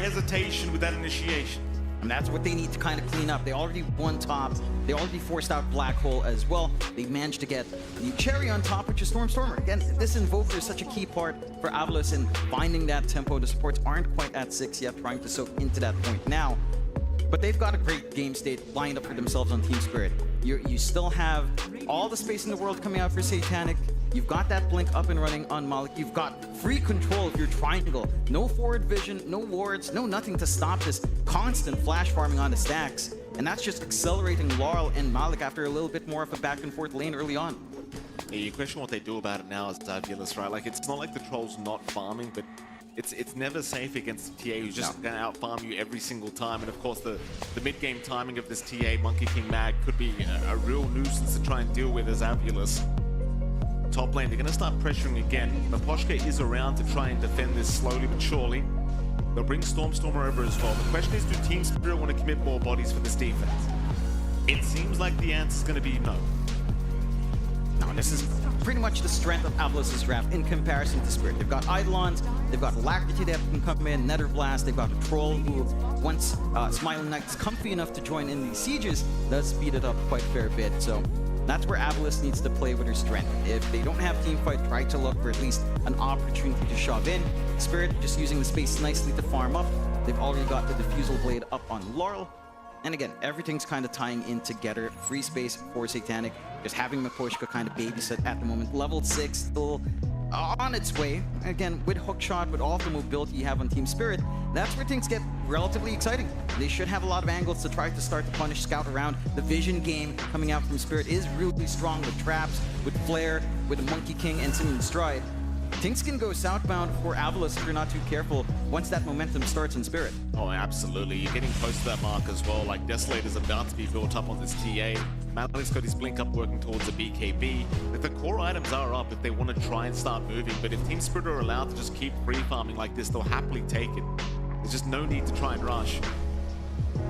hesitation with that initiation. And that's what they need to kind of clean up. They already won top. They already forced out Black Hole as well. They managed to get the cherry on top, which is Stormer. Again, this Invoker is such a key part for AVULUS in finding that tempo. The supports aren't quite at 6 yet, trying to soak into that point now. But they've got a great game state lined up for themselves on Team Spirit. You still have all the space in the world coming out for Satanic. You've got that blink up and running on Malik. You've got free control of your triangle. No forward vision, no wards, no nothing to stop this constant flash farming on the stacks. And that's just accelerating Laurel and Malik after a little bit more of a back and forth lane early on. Yeah, you question what they do about it now as AVULUS, right? Like, it's not like the Troll's not farming, but it's never safe against the TA who's just going to out-farm you every single time. And of course, the mid-game timing of this TA, Monkey King Mag, could be a real nuisance to try and deal with as AVULUS. Top lane, they're going to start pressuring again. Maposhka is around to try and defend this slowly but surely. They'll bring Stormer over as well. The question is, do Team Spirit want to commit more bodies for this defense? It seems like the answer is going to be no. No, this is pretty much the strength of AVULUS' draft in comparison to Spirit. They've got Eidolons, they've got Alacrity that can come in, Netherblast, they've got a Troll who, once Smiling Knight's comfy enough to join in these sieges, does speed it up quite a fair bit. So that's where AVULUS needs to play with her strength. If they don't have teamfight, try to look for at least an opportunity to shove in. Spirit just using the space nicely to farm up. They've already got the Diffusal Blade up on Laurel. And again, everything's kind of tying in together. Free space for Satanic. Just having Maposhka kind of babysit at the moment. Level 6, still on its way. Again, with Hookshot, with all the mobility you have on Team Spirit, that's where things get relatively exciting. They should have a lot of angles to try to start to punish Scout around. The vision game coming out from Spirit is really strong with traps, with Flare, with the Monkey King, and Simian Stride. Things can go southbound for AVULUS if you're not too careful once that momentum starts in Spirit. Oh, absolutely. You're getting close to that mark as well. Like, Desolator's about to be built up on this TA. Malik's got his blink up working towards a BKB. Like, the core items are up if they want to try and start moving, but if Team Spirit are allowed to just keep free farming like this, they'll happily take it. There's just no need to try and rush.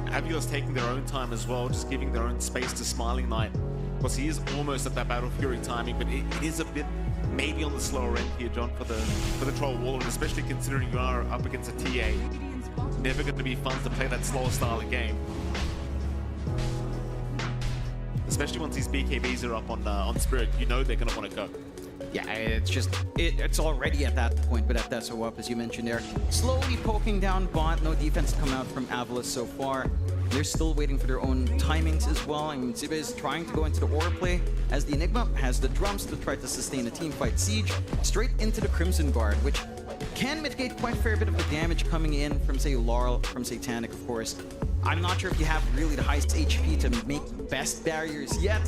AVULUS taking their own time as well, just giving their own space to Smiling Knight. Of course, he is almost at that Battle Fury timing, but it is a bit maybe on the slower end here, John, for the Troll Wall, and especially considering you are up against a TA. Never going to be fun to play that slower style of game. Especially once these BKBs are up on Spirit, you know they're going to want to go. Yeah, it's just, it's already at that point, but at that so up, as you mentioned there. Slowly poking down bot, no defense to come out from AVULUS so far. They're still waiting for their own timings as well. I mean, Ziba is trying to go into the aura play as the Enigma has the drums to try to sustain a teamfight siege straight into the Crimson Guard, which can mitigate quite a fair bit of the damage coming in from, say, Laurel, from Satanic, of course. I'm not sure if you have really the highest HP to make best barriers yet,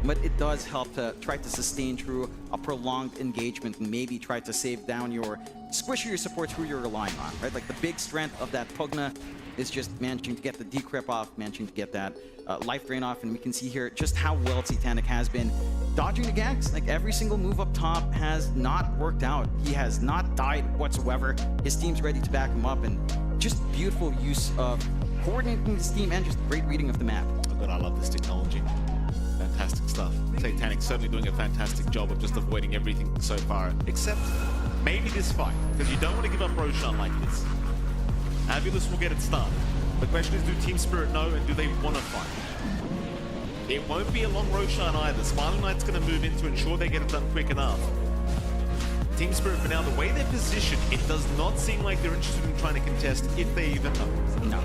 but it does help to try to sustain through a prolonged engagement and maybe try to save down your squishier support who you're relying on, right? Like, the big strength of that Pugna is just managing to get the decrep off, managing to get that life drain off, and we can see here just how well Satanic has been dodging the ganks. Like, every single move up top has not worked out. He has not died whatsoever. His team's ready to back him up, and just beautiful use of coordinating his team and just great reading of the map. Oh God, I love this technology. Fantastic stuff. Satanic's certainly doing a fantastic job of just avoiding everything so far, except maybe this fight, because you don't want to give up Roshan like this. AVULUS will get it started. The question is, do Team Spirit know, and do they want to fight? It won't be a long Roshan either. Smiling Knight's going to move in to ensure they get it done quick enough. Team Spirit, for now, the way they're positioned, it does not seem like they're interested in trying to contest, if they even know. No.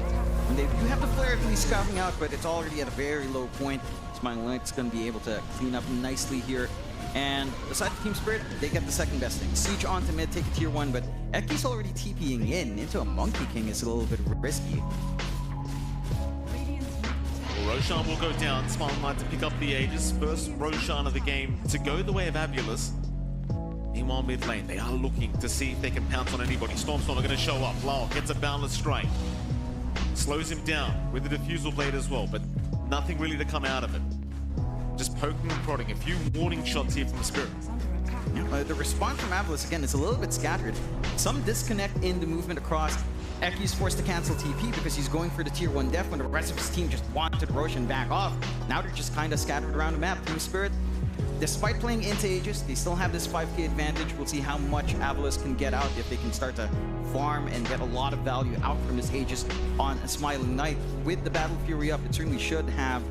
And they do have the Flare at least scouting out, but it's already at a very low point. Smiling Knight's going to be able to clean up nicely here. And aside from Team Spirit, they get the second best thing. Siege onto mid, take a tier 1, but Eki's already TPing in into a Monkey King is a little bit risky. Well, Roshan will go down. Smiling Knight to pick up the Aegis. First Roshan of the game to go the way of AVULUS. Meanwhile, mid lane, they are looking to see if they can pounce on anybody. Storm's not going to show up. Lau gets a Boundless Strike. Slows him down with the Diffusal Blade as well, but nothing really to come out of it. Just poking and prodding. A few warning shots here from the Spirit. Yeah, the response from AVULUS, again, is a little bit scattered. Some disconnect in the movement across. Eki's forced to cancel TP because he's going for the tier 1 def when the rest of his team just wanted Roshan back off. Now they're just kind of scattered around the map. Team Spirit despite playing into Aegis, they still have this 5k advantage. We'll see how much AVULUS can get out if they can start to farm and get a lot of value out from this Aegis on a Smiling Knight. With the Battle Fury up, it certainly should have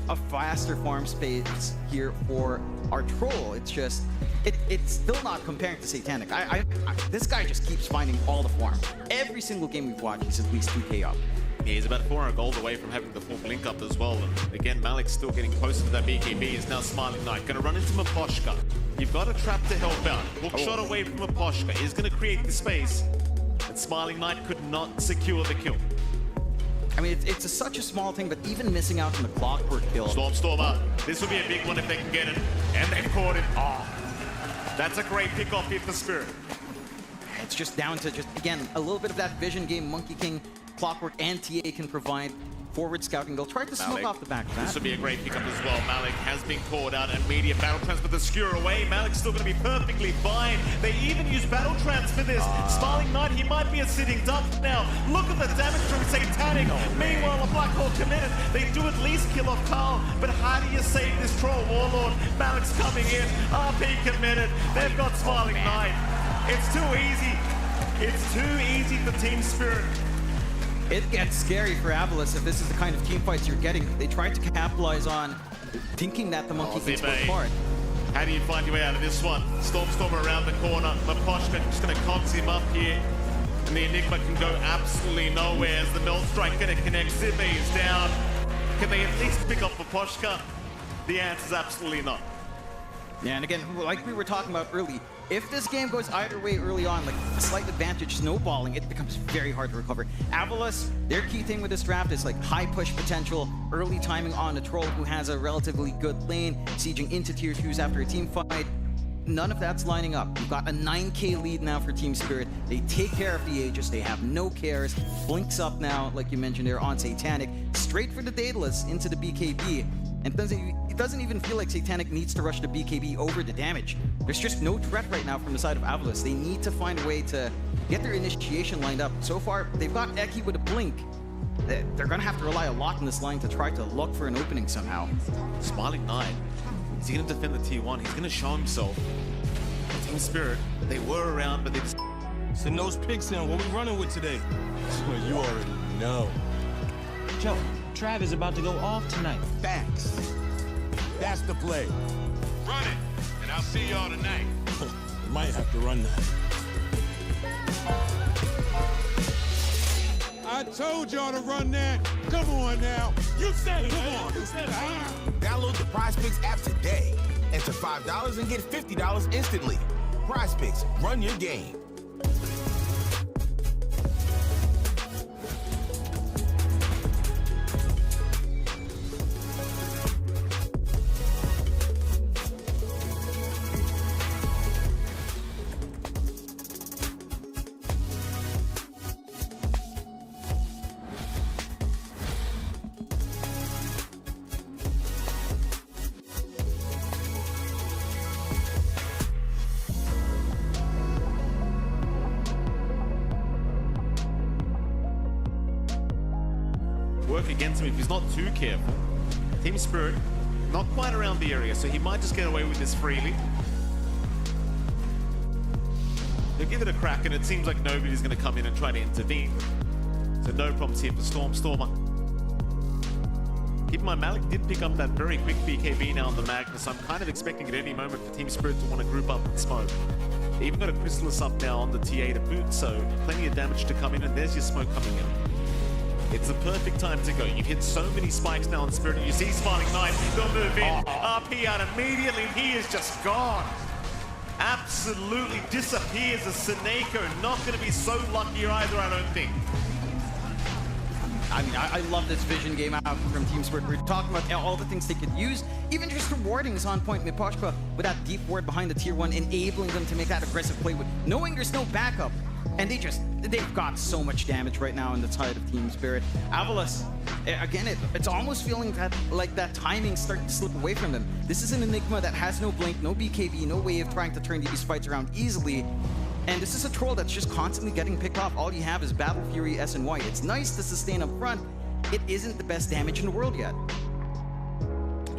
a faster farm space here for our troll. It's just, it's still not comparing to Satanic. This guy just keeps finding all the farm. Every single game we've watched, he's at least 2k up. Yeah, he's about 400 gold away from having the full blink up as well. And again, Malik's still getting closer to that BKB. He's now Smiling Knight. Going to run into Miposhka. You've got a trap to help out. Hook shot away from Miposhka. He's going to create the space. And Smiling Knight could not secure the kill. I mean, it's such a small thing, but even missing out on the clockwork kill. Storm out. This will be a big one if they can get it. And they've caught it. Oh, that's a great pick-off here for Spirit. It's just down to again, a little bit of that vision game Monkey King, Clockwork, and TA can provide. Forward scouting, they'll try to smoke off the back of that. This would be a great pickup as well. Malik has been caught out, and immediate battle trance, but the skewer away. Malik's still going to be perfectly fine. They even use battle trance for this. Smiling Knight, he might be a sitting duck now. Look at the damage from Satanic. Meanwhile, a Black Hole committed. They do at least kill off Carl, but how do you save this troll Warlord? Malik's coming in. RP committed. They've got Smiling Knight. It's too easy. It's too easy for Team Spirit. It gets scary for AVULUS if this is the kind of team fights you're getting. They tried to capitalize on thinking that the Monkey Kings were apart. How do you find your way out of this one? Stormer around the corner. Miposhka just going to cogs him up here. And the Enigma can go absolutely nowhere as the Melt Strike going to connect. Zibe is down. Can they at least pick up Miposhka? The answer is absolutely not. Yeah, and again, like we were talking about early, if this game goes either way early on, like a slight advantage snowballing, it becomes very hard to recover. AVULUS, their key thing with this draft is like high push potential, early timing on a troll who has a relatively good lane, sieging into tier 2s after a team fight. None of that's lining up. We've got a 9k lead now for Team Spirit. They take care of the Aegis. They have no cares. Blinks up now, like you mentioned there, on Satanic. Straight for the Daedalus into the BKB. And it doesn't even feel like Satanic needs to rush the BKB over the damage. There's just no threat right now from the side of AVULUS. They need to find a way to get their initiation lined up. So far, they've got Eki with a blink. They're going to have to rely a lot in this line to try to look for an opening somehow. Smiling Knight, is he going to defend the tier 1? He's going to show himself. Team Spirit, they were around, but they just... Send those pics in. What we running with today? You already know. Joe, Trav is about to go off tonight. Facts. That's the play. Run it, and I'll see y'all tonight. Might have to run that. I told y'all to run that. Come on now. You said it. Come on. You said it. Download the PrizePicks app today. Enter $5 and get $50 instantly. PrizePicks, run your game. Work against him if he's not too careful. Team Spirit, not quite around the area, so he might just get away with this freely. He'll give it a crack, and it seems like nobody's going to come in and try to intervene. So no problems here for Stormer. Keep in mind, Malik did pick up that very quick BKB now on the Magnus. I'm kind of expecting at any moment for Team Spirit to want to group up and smoke. They even got a Chrysalis up now on the TA to boot, so plenty of damage to come in, and there's your smoke coming in. It's the perfect time to go. You've hit so many spikes now on Spirit. You see Smiling Knight, they'll move in. RP out immediately, and he is just gone. Absolutely disappears as Seneko. Not going to be so lucky either, I don't think. I mean, I love this vision game out from Team Spirit. We're talking about all the things they could use. Even just rewarding is on point. Miposhka with that deep ward behind the tier 1, enabling them to make that aggressive play with knowing there's no backup. And they've got so much damage right now on the side of Team Spirit. AVULUS, again, it's almost feeling that like that timing starting to slip away from them. This is an Enigma that has no blink, no BKB, no way of trying to turn these fights around easily. And this is a troll that's just constantly getting picked off. All you have is Battle Fury, S and Y. It's nice to sustain up front. It isn't the best damage in the world yet.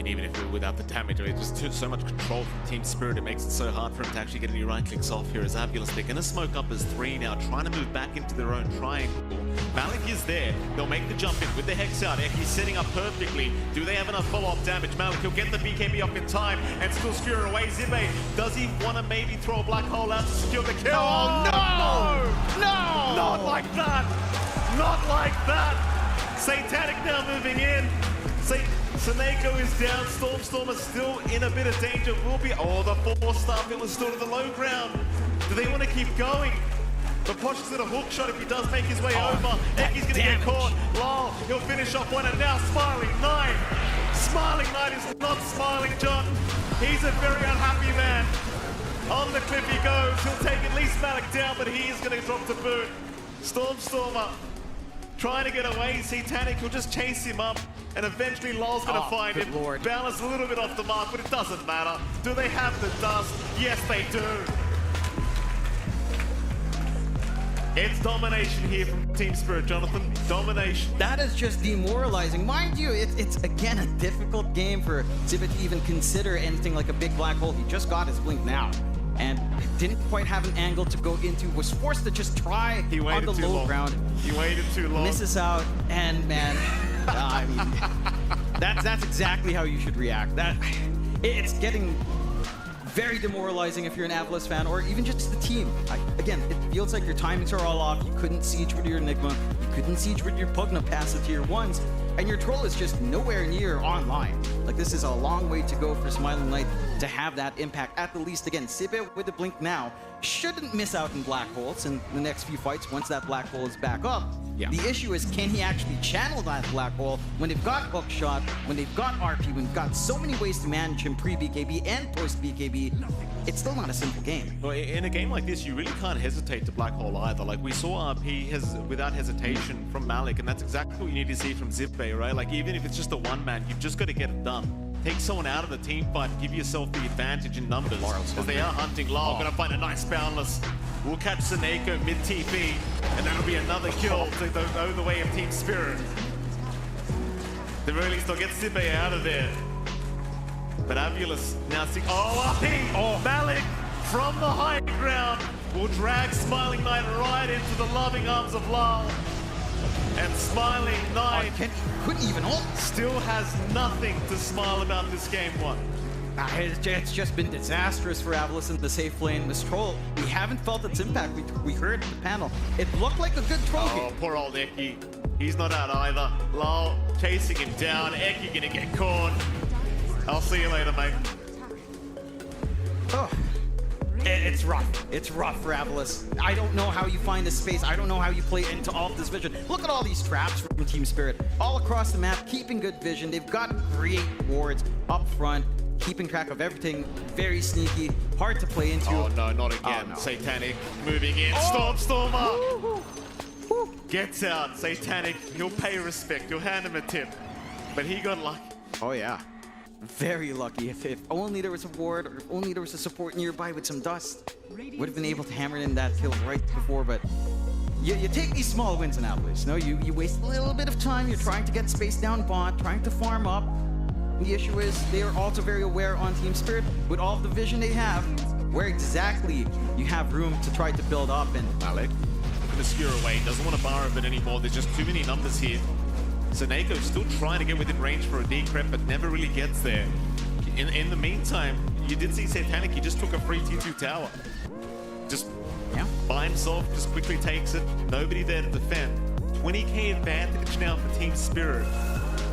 And even if without the damage, it's just so much control from Team Spirit, it makes it so hard for him to actually get any right clicks off here as AVULUS. They're going to smoke up as 3 now, trying to move back into their own triangle. Malik is there. They'll make the jump in with the Hex out. He's setting up perfectly. Do they have enough follow-up damage? Malik, he'll get the BKB up in time and still skewer away. Zibe, does he want to maybe throw a black hole out to secure the kill? Oh, no! No! Not like that! Not like that! Satanic now moving in. Seneko is down. Stormstormer still in a bit of danger. Will be. Oh, the 4-star pill is still to the low ground. Do they want to keep going? But Posh is at a hook shot if he does make his way over. Ecky's going to get caught. Lol, he'll finish off one, and now Smiling Knight. Smiling Knight is not smiling, John. He's a very unhappy man. On the cliff he goes. He'll take at least Malik down, but he is going to drop to boot. Stormstormer trying to get away. Satanic will just chase him up, and eventually Lol's going to find him. Lord. Balance a little bit off the mark, but it doesn't matter. Do they have the dust? Yes, they do. It's domination here from Team Spirit, Jonathan. Domination. That is just demoralizing. Mind you, it's again a difficult game for Ziba to even consider anything like a big black hole. He just got his blink now, and didn't quite have an angle to go into. Was forced to just try on the low ground. He waited too long. Misses out, and man, I mean, that's exactly how you should react. It's getting very demoralizing if you're an AVULUS fan, or even just the team. Again, it feels like your timings are all off. You couldn't siege with your Enigma. You couldn't siege with your Pugna past the tier 1s. And your Troll is just nowhere near online. Like, this is a long way to go for Smiling Knight to have that impact. At the least, again, Sibe with the blink now shouldn't miss out in black holes in the next few fights once that black hole is back up. Yeah. The issue is, can he actually channel that black hole when they've got hookshot, when they've got RP, when they've got so many ways to manage him pre-BKB and post-BKB? It's still not a simple game. Well, in a game like this, you really can't hesitate to black hole either. Like, we saw RP without hesitation from Malik, and that's exactly what you need to see from Zippe, right? Like, even if it's just a one-man, you've just got to get it done. Take someone out of the team fight and give yourself the advantage in numbers. Because they are hunting Lyle. Gonna find a nice boundless. We'll catch Seneko mid-TP, and that'll be another kill to go the way of Team Spirit. At the very least, they'll get Zippe out of there. But AVULUS now see. Oh, RP! Oh, Malik from the high ground will drag Smiling Knight right into the loving arms of Lal. And Smiling Knight couldn't even ult. Still has nothing to smile about this game one. It's just been disastrous for AVULUS in the safe lane. This Troll, we haven't felt its impact. We heard at the panel. It looked like a good Troll game. Oh, poor old Ecky. He's not out either. Lal chasing him down. Ecky gonna get caught. I'll see you later, mate. Oh. It's rough. It's rough for AVULUS. I don't know how you find this space. I don't know how you play into all of this vision. Look at all these traps from Team Spirit. All across the map, keeping good vision. They've got great wards up front, keeping track of everything. Very sneaky, hard to play into. Oh no, not again. Oh, no. Satanic moving in. Stormstormer gets out. Satanic, he'll pay respect. He'll hand him a tip. But he got lucky. Oh yeah. Very lucky. If only there was a ward, or if only there was a support nearby with some dust, would have been able to hammer in that kill right before. But you take these small wins in AVULUS. No, you waste a little bit of time. You're trying to get space down bot, trying to farm up. The issue is they are also very aware on Team Spirit with all the vision they have, where exactly you have room to try to build up. And Malik looking to skewer away. Doesn't want to borrow it anymore. There's just too many numbers here. Seneko still trying to get within range for a decrypt, but never really gets there. In the meantime, you did see Satanic, he just took a free T2 tower. Just by himself, just quickly takes it. Nobody there to defend. 20k advantage now for Team Spirit.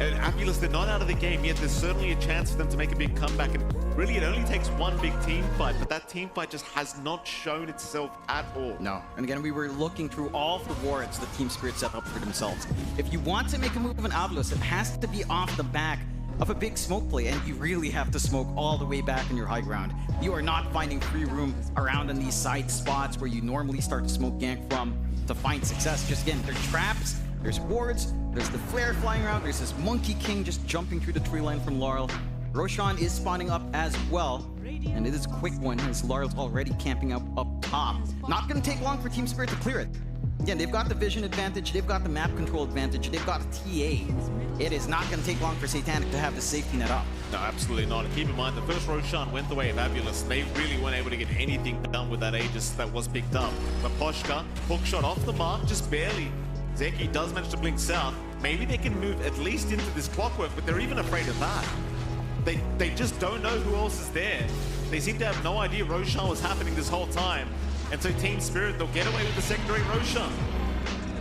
And AVULUS, they're not out of the game yet. There's certainly a chance for them to make a big comeback. And really, it only takes one big team fight, but that team fight just has not shown itself at all. No. And again, we were looking through all the wards that Team Spirit set up for themselves. If you want to make a move in AVULUS, it has to be off the back of a big smoke play, and you really have to smoke all the way back in your high ground. You are not finding free room around in these side spots where you normally start to smoke gank from to find success. Just again, there's traps, there's wards, there's the flare flying around, there's this Monkey King just jumping through the tree line from Laurel. Roshan is spawning up as well, and it is a quick one as Laurel's already camping up top. Not going to take long for Team Spirit to clear it. Again, they've got the vision advantage, they've got the map control advantage, they've got a TA. It is not going to take long for Satanic to have the safety net up. No, absolutely not. And keep in mind, the first Roshan went the way of AVULUS. They really weren't able to get anything done with that Aegis that was picked up. But Poshka, hook shot off the mark, just barely. Zeki does manage to blink south. Maybe they can move at least into this clockwork, but they're even afraid of that. They just don't know who else is there. They seem to have no idea Roshan was happening this whole time. And so Team Spirit, they'll get away with the secondary Roshan.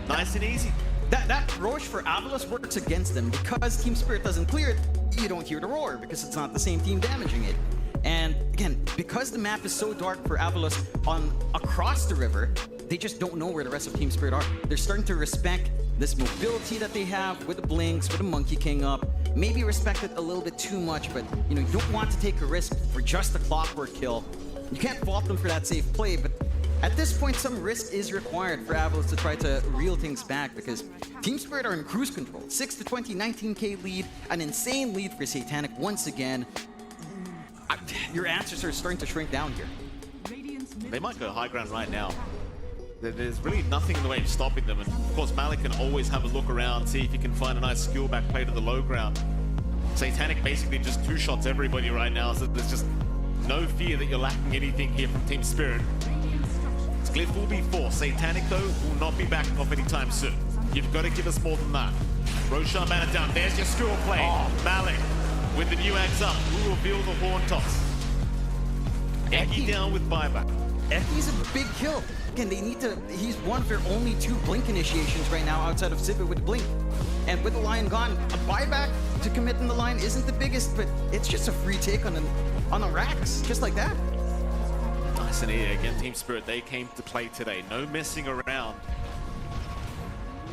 Nice and easy. That Roche for AVULUS works against them because Team Spirit doesn't clear it. You don't hear the roar because it's not the same team damaging it. And again, because the map is so dark for AVULUS across the river, they just don't know where the rest of Team Spirit are. They're starting to respect this mobility that they have with the blinks, with the Monkey King up. Maybe respect it a little bit too much, but you know, you don't want to take a risk for just a clockwork kill. You can't fault them for that safe play, but at this point, some risk is required for AVULUS to try to reel things back because Team Spirit are in cruise control. 6-20, 19k lead, an insane lead for Satanic once again. Your answers are starting to shrink down here. They might go high ground right now. There's really nothing in the way of stopping them. And of course, Malik can always have a look around, see if he can find a nice skill back play to the low ground. Satanic basically just two-shots everybody right now, so there's just no fear that you're lacking anything here from Team Spirit. Glyph will be forced. Satanic, though, will not be backing off anytime soon. You've got to give us more than that. Roshan man it down. There's your skill play. Malik with the new axe up. Will reveal the horn toss. Eki down with buyback. Eki's a big kill. Again, they need to. He's one of their only 2 blink initiations right now outside of Sivit with blink. And with the Lion gone, a buyback to commit in the line isn't the biggest, but it's just a free take on the racks, just like that. Nice and easy. Again, Team Spirit, they came to play today. No messing around.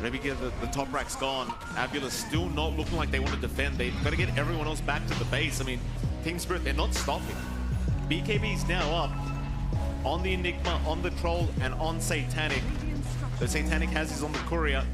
Maybe get the top racks gone. AVULUS still not looking like they want to defend. They've got to get everyone else back to the base. I mean, Team Spirit, they're not stopping. BKB's now up on the Enigma, on the Troll, and on Satanic. The Satanic has his on the Courier.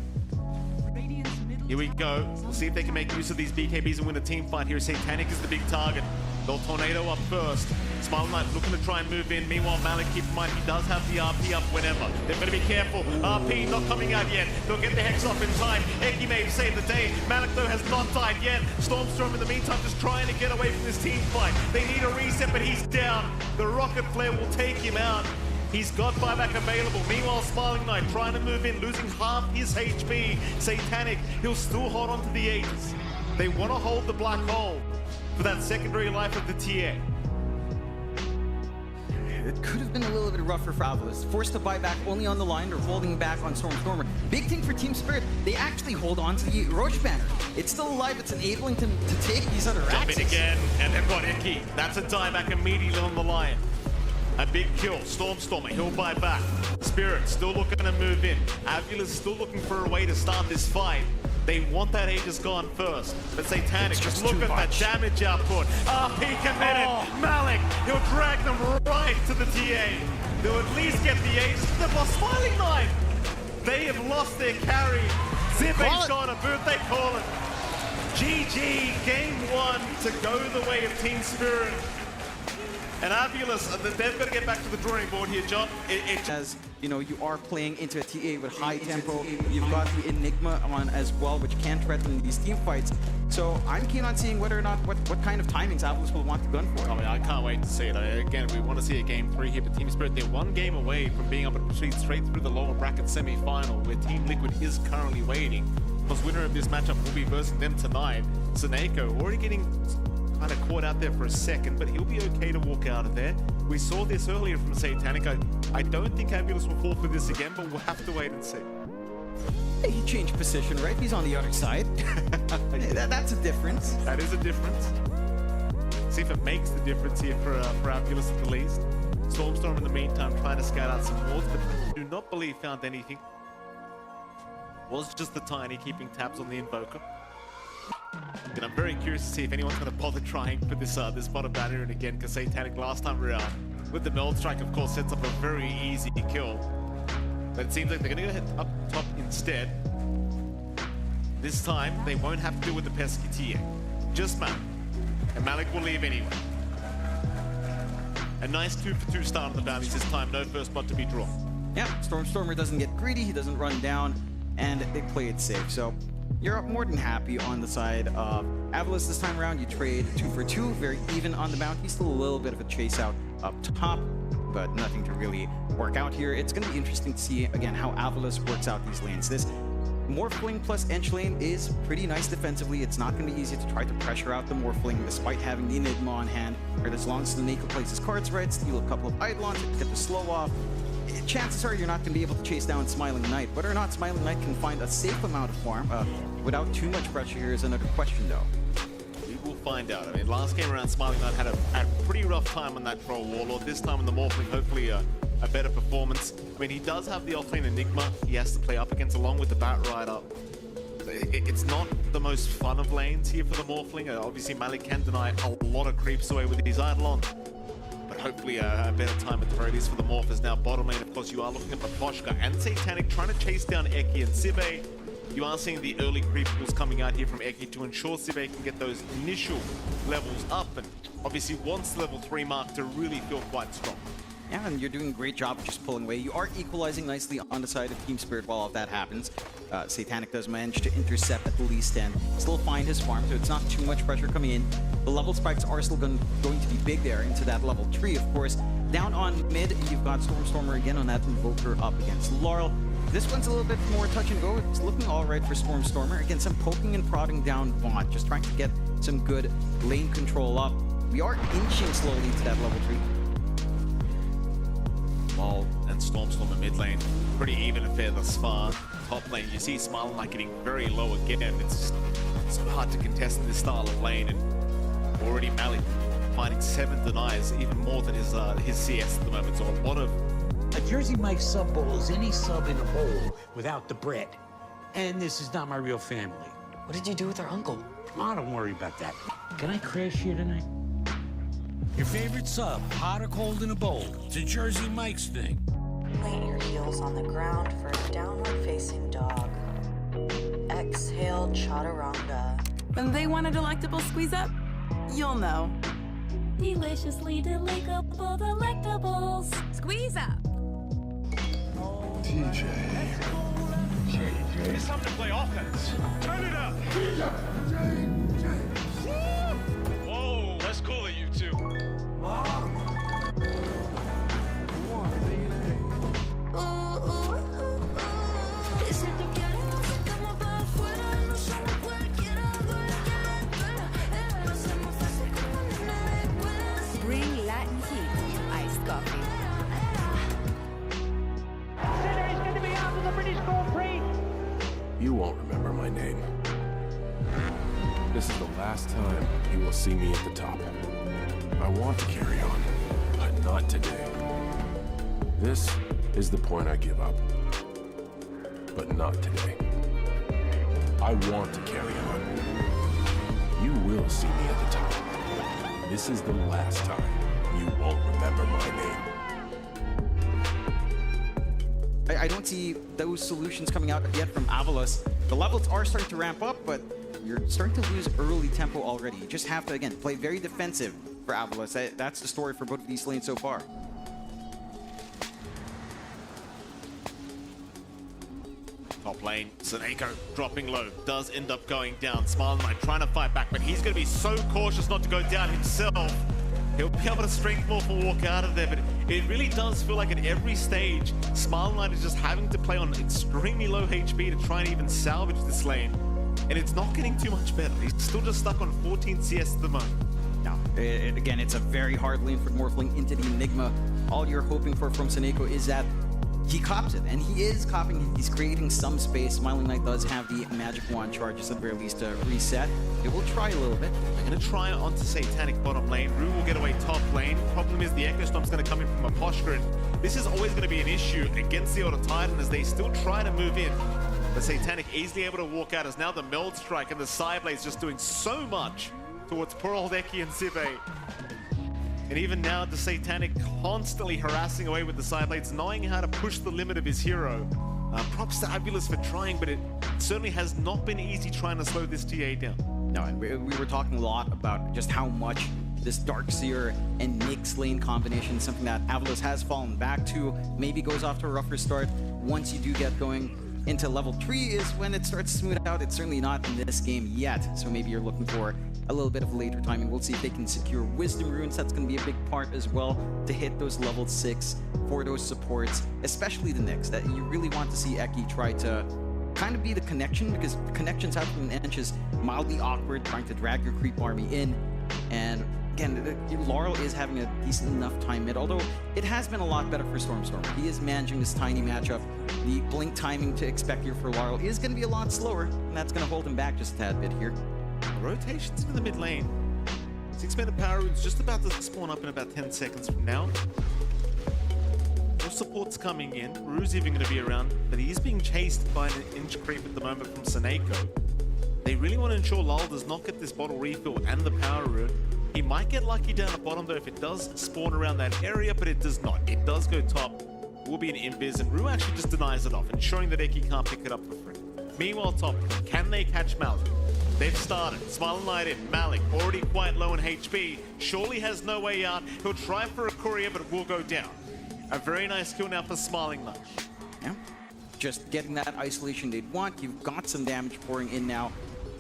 Here we go. We'll see if they can make use of these BKBs and win a team fight here. Satanic is the big target. They'll Tornado up first. Smiling Knight looking to try and move in. Meanwhile, Malik, keep in mind, he does have the RP up whenever. They've got to be careful. RP not coming out yet. They'll get the Hex off in time. Eki may save the day. Malik, though, has not died yet. Stormstorm, in the meantime, just trying to get away from this team fight. They need a reset, but he's down. The Rocket Flare will take him out. He's got buyback available. Meanwhile, Smiling Knight trying to move in, losing half his HP. Satanic, he'll still hold on to the Aegis. They want to hold the black hole for that secondary life of the TA. It could have been a little bit rougher for AVULUS. Forced to buy back only on the line or holding back on Stormer. Big thing for Team Spirit, they actually hold on to the Roche banner. It's still alive, it's enabling them to take these other Jump axes. in again, and they've got Eki. That's a dieback immediately on the line. A big kill. Stormstormer, he'll buy back. Spirit still looking to move in. AVULUS still looking for a way to start this fight. They want that Aegis gone first. But Satanic, just look at that damage output. RP committed. Malik, he'll drag them right to the TA. They'll at least get the Aegis. They've lost Smiling Knight. They have lost their carry. Zibbe's gone, a birthday call it. GG, game 1 to go the way of Team Spirit. And AVULUS, they've got to get back to the drawing board here, John. As you know, you are playing into a TA with high tempo. You've got the Enigma on as well, which can threaten these team fights. So I'm keen on seeing whether or not what kind of timings AVULUS will want to gun for. I mean, I can't wait to see it. Again, we want to see a game 3 here, but Team Spirit, they're 1 game away from being able to proceed straight through the lower bracket semi-final, where Team Liquid is currently waiting. Because winner of this matchup will be versing them tonight. Seneko already getting kind of caught out there for a second, but he'll be okay to walk out of there. We saw this earlier from Satanic. I don't think AVULUS will fall for this again, but we'll have to wait and see. Hey, he changed position, right? He's on the other side. That's a difference. That is a difference. See if it makes the difference here for AVULUS at the least. Stormstorm in the meantime trying to scout out some wards, but do not believe found anything. Was just the Tiny keeping tabs on the Invoker. And I'm very curious to see if anyone's going to bother trying for this bottom banner again, because Satanic last time around with the Meld Strike, of course, sets up a very easy kill. But it seems like they're going to go head up top instead. This time, they won't have to deal with the pesky TA. Just Malik. And Malik will leave anyway. A nice 2-for-2 start on the bounties this time. No first blood to be drawn. Yeah, Stormer doesn't get greedy, he doesn't run down, and they play it safe. So you're more than happy on the side of AVULUS this time around, you trade 2 for 2, very even on the bounty. Still a little bit of a chase out up top, but nothing to really work out here. It's going to be interesting to see, again, how AVULUS works out these lanes. This Morphling plus Ench lane is pretty nice defensively. It's not going to be easy to try to pressure out the Morphling despite having the Enigma on hand. Or as long as the Neko plays his cards right, steal a couple of Eidolons, get the slow off, chances are you're not going to be able to chase down Smiling Knight. Whether or not Smiling Knight can find a safe amount of farm without too much pressure here is another question, though. We will find out. I mean, last game around, Smiling Knight had a pretty rough time on that Troll Warlord. This time on the Morphling, hopefully a better performance. I mean, he does have the offlane Enigma he has to play up against along with the Bat Rider. It's not the most fun of lanes here for the Morphling. Obviously, Malik can deny a lot of creeps away with his Eidolon. But hopefully a better time at the very least for the Morphers. Now, bottom lane, of course, you are looking at Maposhka and Satanic trying to chase down Eki and Sibe. You are seeing the early creep pools coming out here from Eki to ensure Sibe can get those initial levels up. And obviously wants the level 3 mark to really feel quite strong. Yeah, and you're doing a great job of just pulling away. You are equalizing nicely on the side of Team Spirit while all that happens. Satanic does manage to intercept at the least and still find his farm, so it's not too much pressure coming in. The level spikes are still going to be big there into that level 3, of course. Down on mid, you've got Stormstormer again on that Invoker up against Laurel. This one's a little bit more touch and go. It's looking all right for Stormstormer. Again, some poking and prodding down bot, just trying to get some good lane control up. We are inching slowly to that level 3. Maul and Stormstormer mid lane, pretty even affair thus far. Top lane, you see Smiling Knight getting very low again. It's so hard to contest in this style of lane, and already Malik finding 7 denies, even more than his CS at the moment. So a lot of... A Jersey Mike's sub bowl is any sub in a bowl without the bread. And this is not my real family. What did you do with our uncle? Oh, don't worry about that. Can I crash here tonight? Your favorite sub, hot or cold in a bowl. It's a Jersey Mike's thing. Plant your heels on the ground for a downward-facing dog. Exhale, chaturanga. When they want a delectable squeeze-up, you'll know. Deliciously delectable delectables. Squeeze up. TJ. It's time to play offense. Turn it up. Whoa, that's cool of you two. Bring Latin heat to iced coffee. You won't remember my name. This is the last time you will see me at the top. I want to carry on, but not today. This is the point I give up, but not today. I want to carry on. You will see me at the top. This is the last time you won't remember my name. I don't see those solutions coming out yet from AVULUS. The levels are starting to ramp up, but you're starting to lose early tempo already. You just have to, again, play very defensive for AVULUS. That's the story for both of these lanes so far. Top lane, Seneko dropping low, does end up going down. Smiling Knight trying to fight back, but he's going to be so cautious not to go down himself. He'll be able to strength morph and walk out of there, but it really does feel like at every stage, Smiling Knight is just having to play on extremely low HP to try and even salvage this lane. And it's not getting too much better. He's still just stuck on 14 CS at the moment. Now, again, it's a very hard lane for Morphling into the Enigma. All you're hoping for from Seneko is that he cops it, and he is copying it. He's creating some space. Smiling Knight does have the magic wand charges at the very least to reset. It will try a little bit. They're going to try onto Satanic bottom lane. Rue will get away top lane. Problem is the Echo Stomp's going to come in from a posture, and this is always going to be an issue against the Auto Titan as they still try to move in. But Satanic easily able to walk out as now the Meld Strike and the Psyblades just doing so much towards poor old Eki and Sibe. And even now, the Satanic constantly harassing away with the Psyblades, knowing how to push the limit of his hero. Props to AVULUS for trying, but it certainly has not been easy trying to slow this TA down. No, and we were talking a lot about just how much this Darkseer and Nyx lane combination is something that AVULUS has fallen back to. Maybe goes off to a rougher start once you do get going. into level 3 is when it starts to smooth out. It's certainly not in this game yet, so maybe you're looking for a little bit of later timing. We'll see if they can secure Wisdom Runes. That's going to be a big part as well to hit those level 6 for those supports, especially the Nyx. That you really want to see Eki try to kind of be the connection, because the connections out from an inch is mildly awkward, trying to drag your creep army in. And again, Laurel is having a decent enough time mid, although it has been a lot better for Stormstormer. He is managing this tiny matchup. The blink timing to expect here for Laurel is going to be a lot slower, and that's going to hold him back just a tad bit here. Rotations into the mid lane. 6-minute power rune's just about to spawn up in about 10 seconds from now. More support's coming in. Ru's even going to be around, but he's being chased by an inch creep at the moment from Seneko. They really want to ensure Lal does not get this bottle refill and the power rune. He might get lucky down the bottom though if it does spawn around that area, but it does not. It does go top. Will be an invis, and Ru actually just denies it off, ensuring that Eki can't pick it up for free. Meanwhile, top, can they catch Malik? They've started. Smiling Light in. Malik, already quite low in HP, surely has no way out. He'll try for a courier, but will go down. A very nice kill now for Smiling Light. Yeah, just getting that isolation they'd want. You've got some damage pouring in now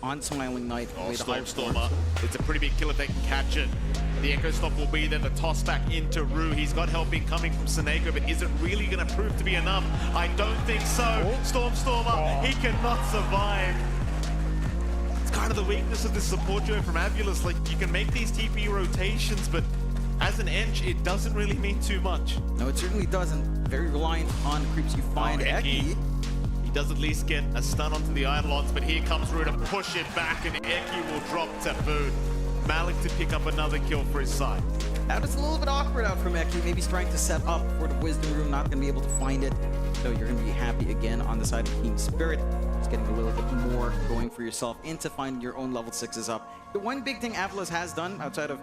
on Smiling Knight. Oh, Stormstormer. It's a pretty big kill if they can catch it. The Echo Stop will be there, the toss back into Ru. He's got help incoming from Seneko, but is it really going to prove to be enough? I don't think so. Stormstormer, he cannot survive. It's kind of the weakness of this support duo from AVULUS. Like, you can make these TP rotations, but as an Ench, it doesn't really mean too much. No, it certainly doesn't. Very reliant on creeps you find. Eki does at least get a stun onto the Eidolons, but here comes Ru to push it back, and Eki will drop to food. Malik to pick up another kill for his side. That was a little bit awkward out from Eki. Maybe he's trying to set up for the Wisdom Room, not going to be able to find it. So you're going to be happy again on the side of Team Spirit. Just getting a little bit more going for yourself into finding your own level 6s up. The one big thing AVULUS has done outside of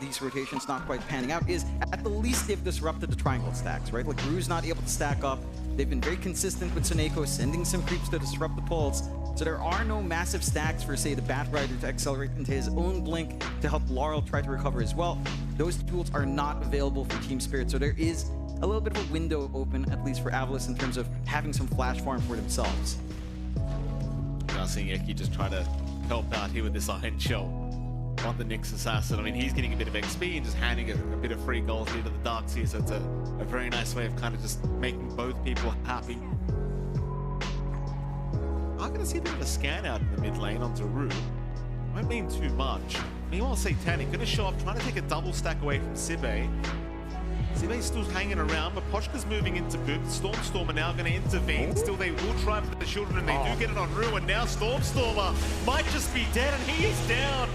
these rotations not quite panning out is at the least they've disrupted the triangle stacks, right? Like Ru's not able to stack up. They've been very consistent with Seneko, sending some creeps to disrupt the pulse. So there are no massive stacks for, say, the Bat Rider to accelerate into his own blink to help Laurel try to recover as well. Those tools are not available for Team Spirit, so there is a little bit of a window open, at least for AVULUS, in terms of having some flash farm for themselves. Now seeing Eki just try to help out here with this Iron Shell on the Nyx Assassin. I mean, he's getting a bit of XP and just handing a bit of free gold here to the Darkseer, so it's a very nice way of kind of just making both people happy. I'm going to see a bit of a scan out in the mid lane onto Ru. Won't mean too much. Meanwhile, Satanic going to show up, trying to take a double stack away from Sibe. Sibe's still hanging around, but Poshka's moving into boot. Stormstormer now going to intervene. Still, they will try for the children, and they do get it on Ru, and now Stormstormer might just be dead, and he is down.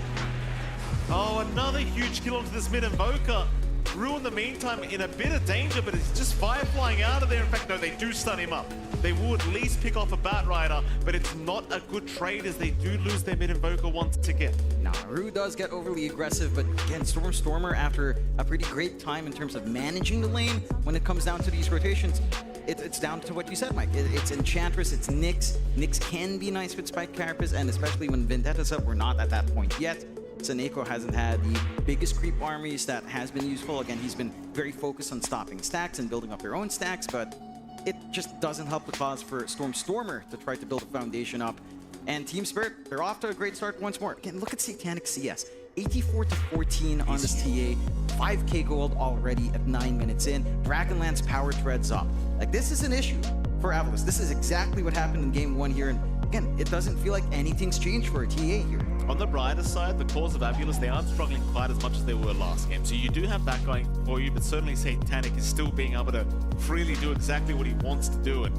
Oh, another huge kill onto this mid Invoker. Ru in the meantime in a bit of danger, but it's just fire flying out of there. In fact, no, they do stun him up. They will at least pick off a Bat Rider, but it's not a good trade as they do lose their mid Invoker once again. Now, Ru does get overly aggressive, but again, Stormstormer, after a pretty great time in terms of managing the lane, when it comes down to these rotations, it's down to what you said, Mike. It's Enchantress, it's Nyx. Nyx can be nice with Spike Carapace, and especially when Vendetta's up, we're not at that point yet. Seneko hasn't had the biggest creep armies that has been useful. Again, he's been very focused on stopping stacks and building up their own stacks, but it just doesn't help the cause for Stormstormer to try to build a foundation up. And Team Spirit, they're off to a great start once more. Again, look at Satanic CS. 84-14 on this TA. 5k gold already at 9 minutes in. Dragonlance power treads up. Like, this is an issue for AVULUS. This is exactly what happened in game 1 here. And again, it doesn't feel like anything's changed for a TA here. On the brighter side, the cause of AVULUS, they aren't struggling quite as much as they were last game. So you do have that going for you, but certainly Satanic is still being able to freely do exactly what he wants to do. And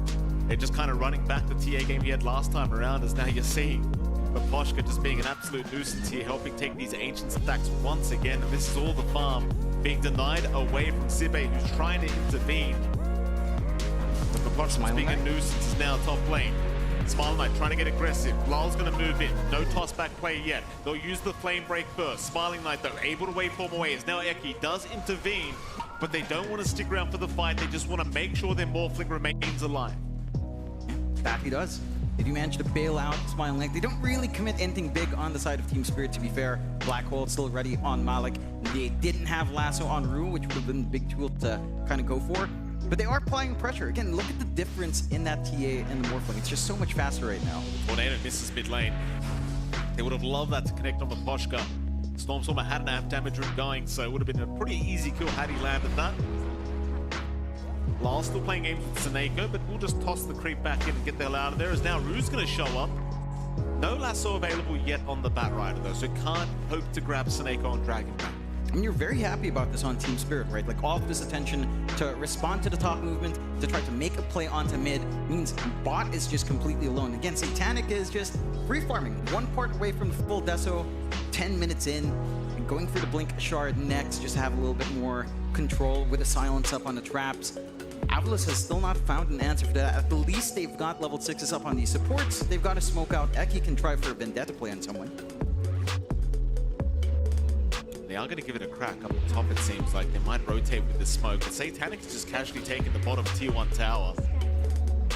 they're just kind of running back the TA game he had last time around, as now you're seeing. But Poshka just being an absolute nuisance here, helping take these ancient stacks once again. And this is all the farm being denied away from Sibe, who's trying to intervene. But the Poshka being a nuisance is now top lane. Smiling Knight trying to get aggressive. Lal's going to move in. No toss back play yet. They'll use the flame break first. Smiling Knight, though, able to waveform away as now Eki does intervene, but they don't want to stick around for the fight. They just want to make sure their Morphling remains alive. That he does. They do manage to bail out Smiling Knight. They don't really commit anything big on the side of Team Spirit, to be fair. Black Hole still ready on Malik. They didn't have Lasso on Ru, which would have been a big tool to kind of go for. But they are applying pressure. Again, look at the difference in that TA and the Morphling. It's just so much faster right now. Tornado misses mid lane. They would have loved that to connect on the Poshka. Stormstormer hadn't have damage room going, so it would have been a pretty easy kill had he landed that. Lyle still playing games with Seneko, but we'll just toss the creep back in and get the hell out of there, as now Rue's going to show up. No lasso available yet on the Batrider though, so can't hope to grab Seneko on Dragon back. I mean, you're very happy about this on Team Spirit, right? Like, all of this attention to respond to the top movement, to try to make a play onto mid, means bot is just completely alone. Again, Satanic is just free farming, one part away from the full Deso, 10 minutes in, and going for the Blink Shard next, just to have a little bit more control with a silence up on the traps. AVULUS has still not found an answer for that. At the least, they've got level 6s up on these supports. They've got to smoke out. Eki can try for a Vendetta play on someone. They are going to give it a crack up the top, it seems like. They might rotate with the smoke, but Satanic's just casually taking the bottom tier 1 tower.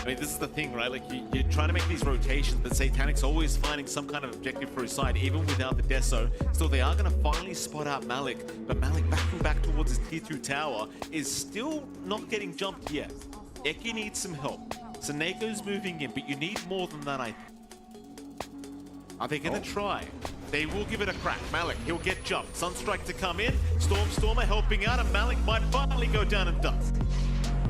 I mean, this is the thing, right? Like, you're trying to make these rotations, but Satanic's always finding some kind of objective for his side, even without the Deso. Still, they are going to finally spot out Malik, but Malik backing back towards his tier 2 tower is still not getting jumped yet. Eki needs some help. Seneko's moving in, but you need more than that, I think. Are they going to try? They will give it a crack. Malik, he'll get jumped. Sunstrike to come in. Stormstormer helping out, and Malik might finally go down in dust.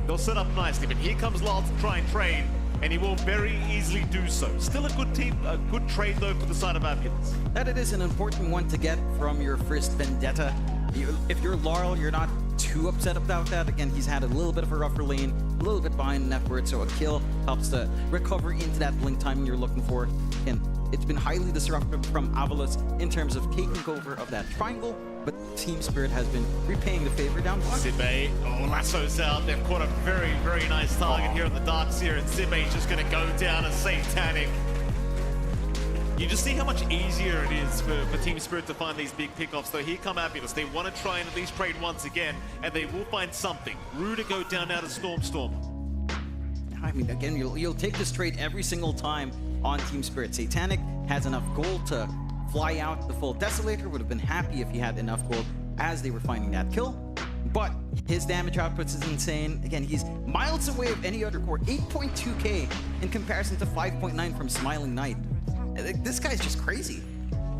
They'll set up nicely, but here comes Lyle to try and trade, and he will very easily do so. Still a good team, a good trade though for the side of AVULUS. That it is an important one to get from your first Vendetta. If you're Laurel, you're not too upset about that. Again, he's had a little bit of a rougher lane, a little bit behind the net worth, so a kill helps to recover into that blink timing you're looking for. And it's been highly disruptive from AVULUS in terms of taking over of that triangle, but Team Spirit has been repaying the favor down one. Sibbe, lasso's out. They've caught a very, very nice target here in the darks here, and Sibbe's just going to go down as Satanic. You just see how much easier it is for Team Spirit to find these big pickoffs. So here come AVULUS. They want to try and at least trade once again, and they will find something. Rue to go down now to Stormstorm. I mean, again, you'll take this trade every single time on Team Spirit. Satanic has enough gold to fly out the full Desolator. Would have been happy if he had enough gold as they were finding that kill. But his damage outputs is insane. Again, he's miles away of any other core. 8.2k in comparison to 5.9 from Smiling Knight. This guy's just crazy.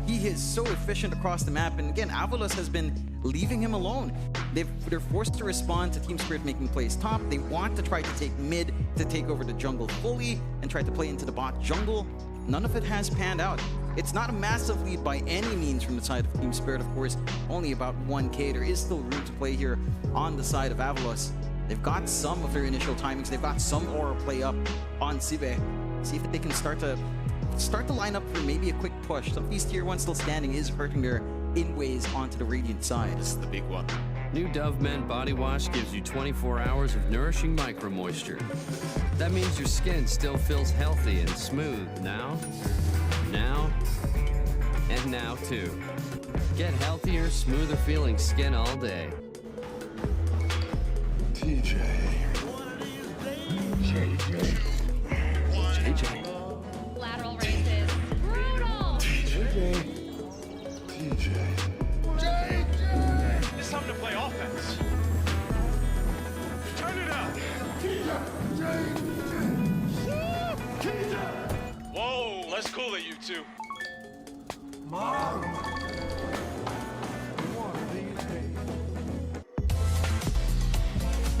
He is so efficient across the map, and again, AVULUS has been leaving him alone. They're forced to respond to Team Spirit making plays top. They want to try to take mid to take over the jungle fully and try to play into the bot jungle. None of it has panned out. It's not a massive lead by any means from the side of Team Spirit, of course, only about 1k. There is still room to play here on the side of AVULUS. They've got some of their initial timings. They've got some aura play up on Sibbe. See if they can start to line up for maybe a quick push. Some of these tier 1 still standing is hurting their in-ways onto the Radiant side. This is the big one. New Dove Men Body Wash gives you 24 hours of nourishing micro-moisture. That means your skin still feels healthy and smooth now, and now too. Get healthier, smoother feeling skin all day. TJ. Lateral raises. Brutal. TJ. It's time to play offense. Turn it up. Whoa, let's cool it, you two. Mom.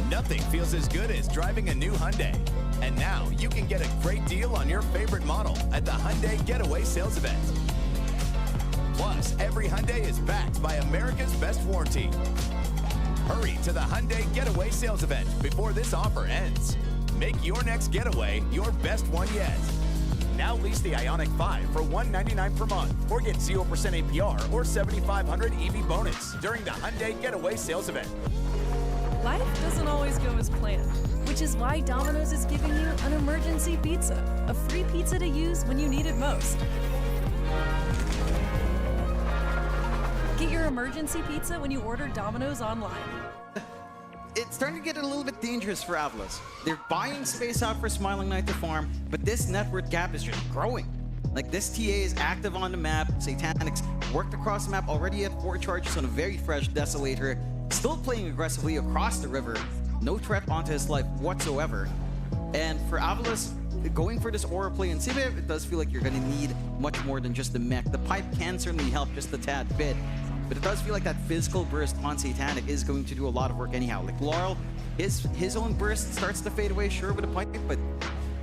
Nothing feels as good as driving a new Hyundai. And now you can get a great deal on your favorite model at the Hyundai Getaway Sales Event. Plus, every Hyundai is backed by America's Best Warranty. Hurry to the Hyundai Getaway Sales Event before this offer ends. Make your next getaway your best one yet. Now lease the Ioniq 5 for $199 per month, or get 0% APR or $7,500 EV bonus during the Hyundai Getaway Sales Event. Life doesn't always go as planned, which is why Domino's is giving you an emergency pizza, a free pizza to use when you need it most. Get your emergency pizza when you order Domino's online. It's starting to get a little bit dangerous for AVULUS. They're buying space out for Smiling Knight to farm, but this net worth gap is just growing. Like, this TA is active on the map. Satanic's worked across the map, already at 4 charges on a very fresh Desolator. Still playing aggressively across the river. no threat onto his life whatsoever. And for AVULUS, going for this aura play in Cibe, it does feel like you're going to need much more than just the mech. The pipe can certainly help just a tad bit, but it does feel like that physical burst on Satanic is going to do a lot of work anyhow. Like Laurel, his own burst starts to fade away, sure, with a pipe, but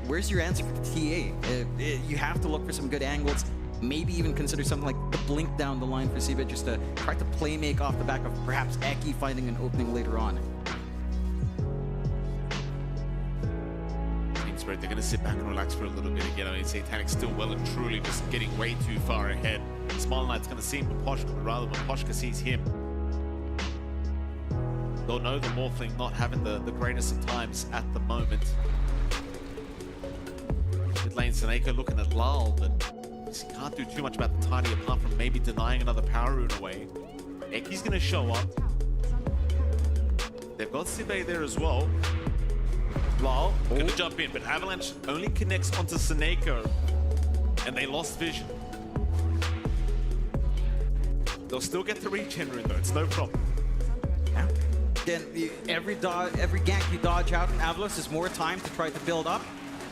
where's your answer for the TA? You have to look for some good angles. Maybe even consider something like the blink down the line for Cibe, just to try to play make off the back of perhaps Eki finding an opening later on. They're going to sit back and relax for a little bit again. I mean, Satanic's still well and truly just getting way too far ahead. Small Knight's going to see Maposhka, but rather Maposhka sees him. They'll know the Morphling not having the greatest of times at the moment. Mid lane Seneca looking at Lal, but he can't do too much about the Tiny apart from maybe denying another power rune away. Eki's going to show up. They've got Cibe there as well. Lal gonna jump in, but Avalanche only connects onto Seneca, and they lost vision. They'll still get the regen rune though, it's no problem. Yeah. Again, every gank you dodge out in AVULUS is more time to try to build up.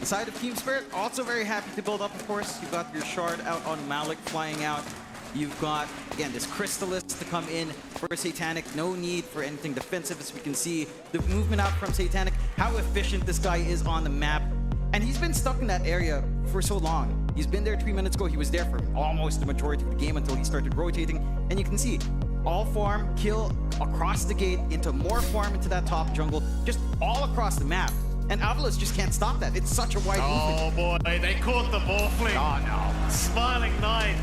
The side of Team Spirit, also very happy to build up, of course. You've got your shard out on Malik flying out. You've got, again, this Crystalist to come in for Satanic. No need for anything defensive, as we can see. The movement out from Satanic, how efficient this guy is on the map. And he's been stuck in that area for so long. He's been there 3 minutes ago. He was there for almost the majority of the game until he started rotating. And you can see, all farm, kill across the gate, into more farm into that top jungle, just all across the map. And AVULUS just can't stop that. It's such a wide movement. Oh boy, they caught the Morphling. Oh no. Smiling Knight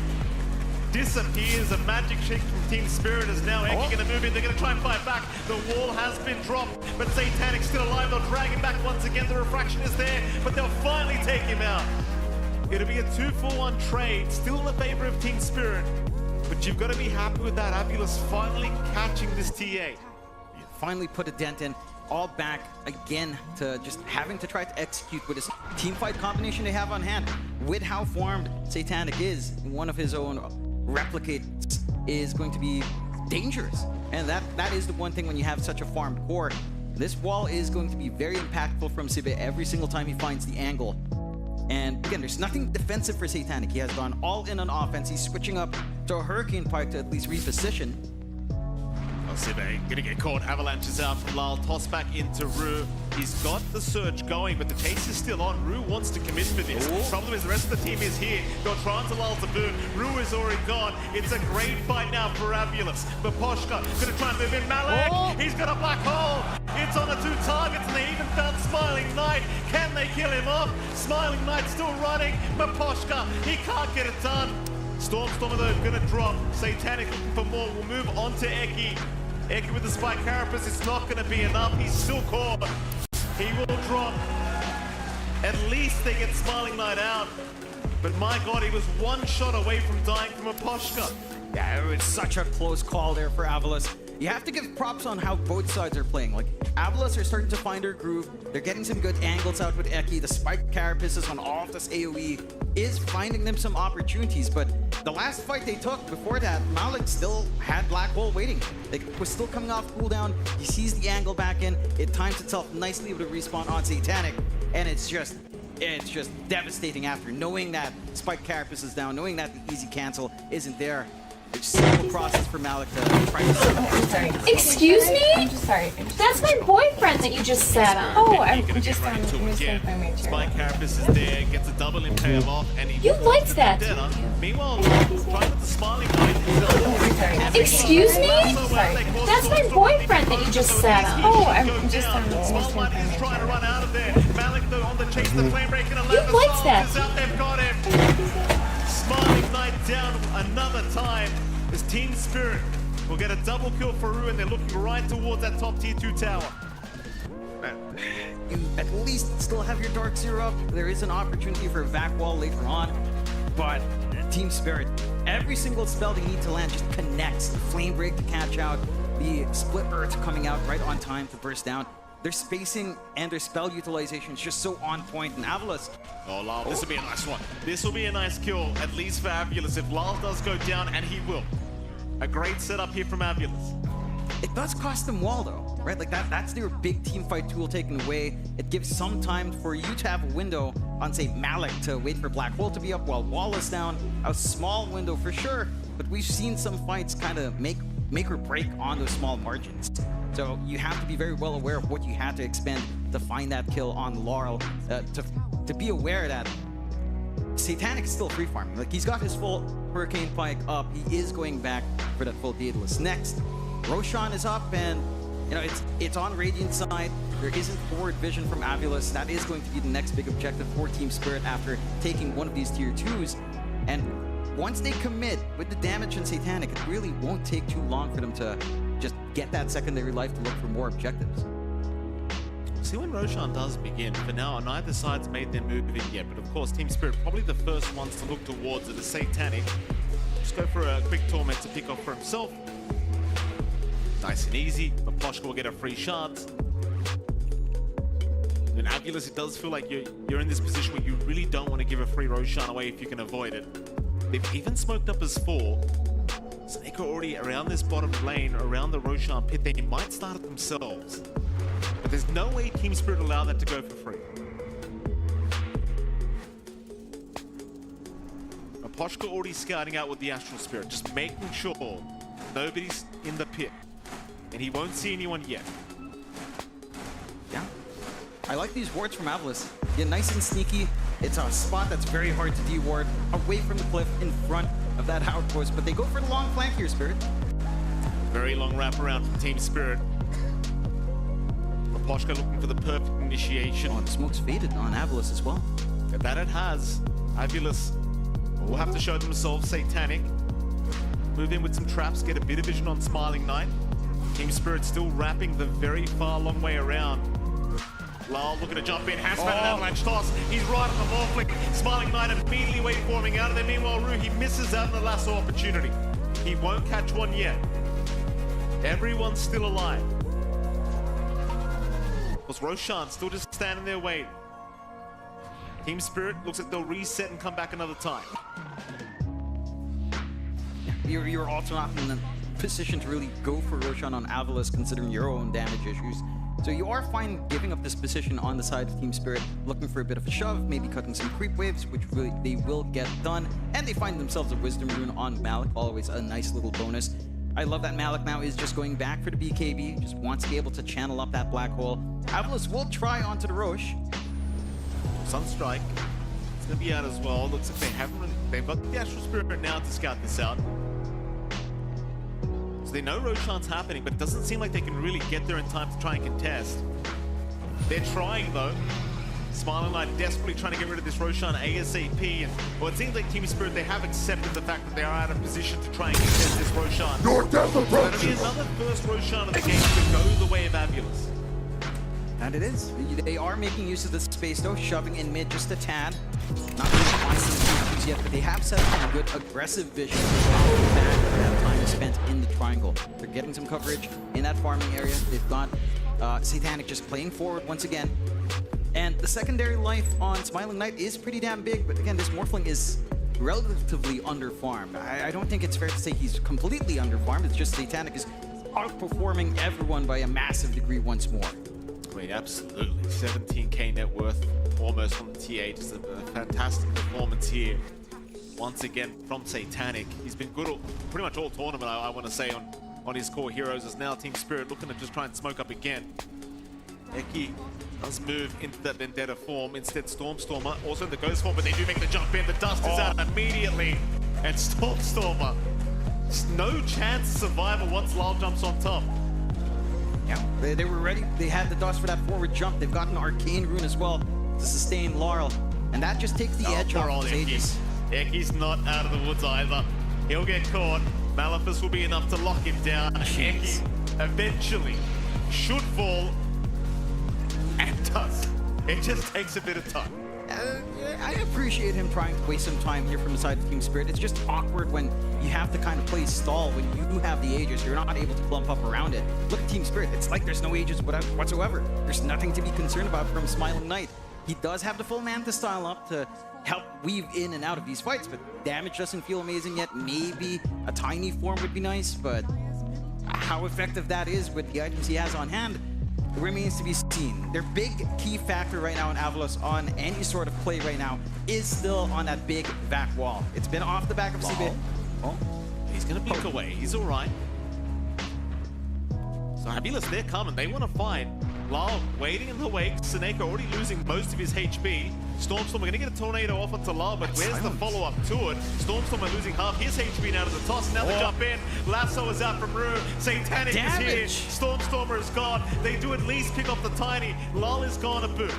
disappears. A magic shake from Team Spirit is now Eki going to move in. They're going to try and fight back. The wall has been dropped, but Satanic's still alive. They'll drag him back once again. The refraction is there, but they'll finally take him out. It'll be a 2-for-1 trade, still in the favor of Team Spirit, but you've got to be happy with that. AVULUS finally catching this TA. Finally put a dent in. All back again to just having to try to execute with this team fight combination they have on hand. With how formed Satanic is, one of his own replicates is going to be dangerous. And that is the one thing when you have such a farmed core. This wall is going to be very impactful from Cibe every single time he finds the angle. And again, there's nothing defensive for Satanic. He has gone all in on offense. He's switching up to a Hurricane Pike to at least reposition. Cibe gonna get caught. Avalanche is out from Lal. Toss back into Ru. He's got the surge going, but the chase is still on. Ru wants to commit for this. Problem is the rest of the team is here. They'll try onto Lal to boot. Ru is already gone. It's a great fight now for AVULUS. But Poshka gonna try and move in. Malik, he's got a black hole. It's on the 2 targets, and they even found Smiling Knight. Can they kill him off? Smiling Knight still running, but Poshka, he can't get it done. Stormstormer though gonna drop. Satanic looking for more. We'll move on to Eki. Eki with the spike carapace, it's not going to be enough. He's still caught. He will drop. At least they get Smiling Knight out. But my god, he was 1 shot away from dying from a Poshka. Yeah, it was such a close call there for AVULUS. You have to give props on how both sides are playing. Like, AVULUS are starting to find their groove. They're getting some good angles out with Eki. The spike carapaces on all of this AoE is finding them some opportunities. But the last fight they took before that, Malik still had Black Hole waiting. Like, it was still coming off cooldown. He sees the angle back in. It times itself nicely with a respawn on Satanic. And it's just devastating after knowing that spike carapace is down, knowing that the easy cancel isn't there. It's a simple process for Malik to try to sorry. Excuse me? I'm just sorry. That's my boyfriend that you just sat on. Oh, I'm just on Spike carapace is there, gets a double impale off, and he you liked that. Meanwhile, trying with the Smiling Knight. Excuse me? That's my boyfriend that you just sat on. Oh, I'm just on Small Knight is trying to run out of there. Malik though on the chase, the flame break and 11 you liked that. is out. They've got him. Smiling Knight down another time. As Team Spirit will get a double kill for Ru, and they're looking right towards that top tier 2 tower. You at least still have your Dark Zero up. There is an opportunity for a vac wall later on, but Team Spirit, every single spell they need to land just connects. The Flame Break to catch out, the Split Earth coming out right on time to burst down. Their spacing and their spell utilization is just so on point. And AVULUS. Oh, Lal, this will be a nice one. This will be a nice kill, at least for AVULUS. If Lal does go down, and he will. A great setup here from AVULUS. It It does cost them wall though, right? Like that's their big team fight tool taken away. It gives some time for you to have a window on, say, Malik to wait for Black Hole to be up while wall is down. A small window for sure, but we've seen some fights kind of make or break on those small margins. So you have to be very well aware of what you had to expend to find that kill on Laurel, to be aware that Satanic is still free farming. Like, he's got his full Hurricane Pike up. He is going back for that full Daedalus next. Roshan is up, and you know it's on Radiant's side. There isn't forward vision from AVULUS. That is going to be the next big objective for Team Spirit after taking one of these tier 2s. And once they commit with the damage in Satanic, it really won't take too long for them to just get that secondary life to look for more objectives. See when Roshan does begin. For now, neither side's made their move in yet, but of course Team Spirit probably the first ones to look towards it. The Satanic just go for a quick torment to pick off for himself. Nice and easy, but Poshka will get a free shard. In AVULUS, it does feel like you're in this position where you really don't want to give a free Roshan away if you can avoid it. They've even smoked up as 4. Snake are already around this bottom lane, around the Roshan pit. They might start it themselves. But there's no way Team Spirit allow that to go for free. Poshka already scouting out with the Astral Spirit, just making sure nobody's in the pit. And he won't see anyone yet. Yeah. I like these wards from AVULUS. Yeah, nice and sneaky. It's a spot that's very hard to de-ward, away from the cliff in front of that outpost, but they go for the long flank here, Spirit. Very long wrap around from Team Spirit. Poshka looking for the perfect initiation. Oh, the smoke's faded on AVULUS as well. That it has. AVULUS will have to show themselves Satanic. Move in with some traps, get a bit of vision on Smiling Knight. Team Spirit still wrapping the very far long way around. Lal looking to jump in, has found an avalanche toss. He's right on the ball flick. Smiling Knight immediately waiting for him out of there. Meanwhile, Rue, he misses out on the lasso opportunity. He won't catch one yet. Everyone's still alive. Because Roshan still just standing there waiting. Team Spirit looks like they'll reset and come back another time. You're also not in the position to really go for Roshan on AVULUS considering your own damage issues. So you are fine giving up this position on the side of Team Spirit, looking for a bit of a shove, maybe cutting some creep waves, which really they will get done. And they find themselves a Wisdom Rune on Malik, always a nice little bonus. I love that Malik now is just going back for the BKB, just wants to be able to channel up that black hole. AVULUS will try onto the Roche. Sunstrike, it's going to be out as well. Looks like they haven't really, they've got the Astral Spirit now to scout this out. So they know Roshan's happening, but it doesn't seem like they can really get there in time to try and contest. They're trying though. Smiling Knight desperately trying to get rid of this Roshan ASAP, and well, it seems like Team Spirit, they have accepted the fact that they are out of position to try and contest this Roshan. Your death So approaches! that'll be another first Roshan of the game to go the way of AVULUS. And it is. They are making use of the space though, shoving in mid just a tad. Not really finding some issues yet, but they have set up a good aggressive vision back for that time spent in the triangle. They're getting some coverage in that farming area. They've got Satanic just playing forward once again. And the secondary life on Smiling Knight is pretty damn big, but again, this Morphling is relatively under-farmed. I don't think it's fair to say he's completely under-farmed, it's just Satanic is outperforming everyone by a massive degree once more. I mean, absolutely. 17k net worth almost from the TA. Just a fantastic performance here. Once again from Satanic. He's been good pretty much all tournament, I want to say, on his core heroes. As now Team Spirit looking to just try and smoke up again. Eki does move into that Vendetta form. Instead, Stormstormer also in the Ghost form, but they do make the jump in. The dust is out immediately. And Stormstormer, just no chance of survival once Lal jumps on top. Yeah, they were ready. They had the dust for that forward jump. They've got an Arcane Rune as well to sustain Laurel. And that just takes the edge off his Aegis. Eki's not out of the woods either. He'll get caught. Maleficus will be enough to lock him down. Eki eventually should fall and does. It just takes a bit of time. I appreciate him trying to waste some time here from the side of Team Spirit. It's just awkward when you have to kind of play stall when you have the Aegis. You're not able to clump up around it. Look at Team Spirit. It's like there's no Aegis whatsoever. There's nothing to be concerned about from Smiling Knight. He does have the full Manta style up to help weave in and out of these fights, but damage doesn't feel amazing yet. Maybe a tiny form would be nice, but How effective that is with the items he has on hand remains to be seen. Their big key factor right now in AVULUS on any sort of play right now is still on that big back wall. It's been off the back of CB. Oh, he's going to peek away. He's all right. So AVULUS, they're coming. They want to fight. Lyle waiting in the wake. Seneko already losing most of his HP. Stormstorm are going to get a tornado off onto Lyle, but where's the follow-up to it? Stormstorm are losing half his HP now to the toss. Now they jump in. Lasso is out from RERUN. Satanic is here. Stormstormer is gone. They do at least pick up the Tiny. Lyle is gone a boot.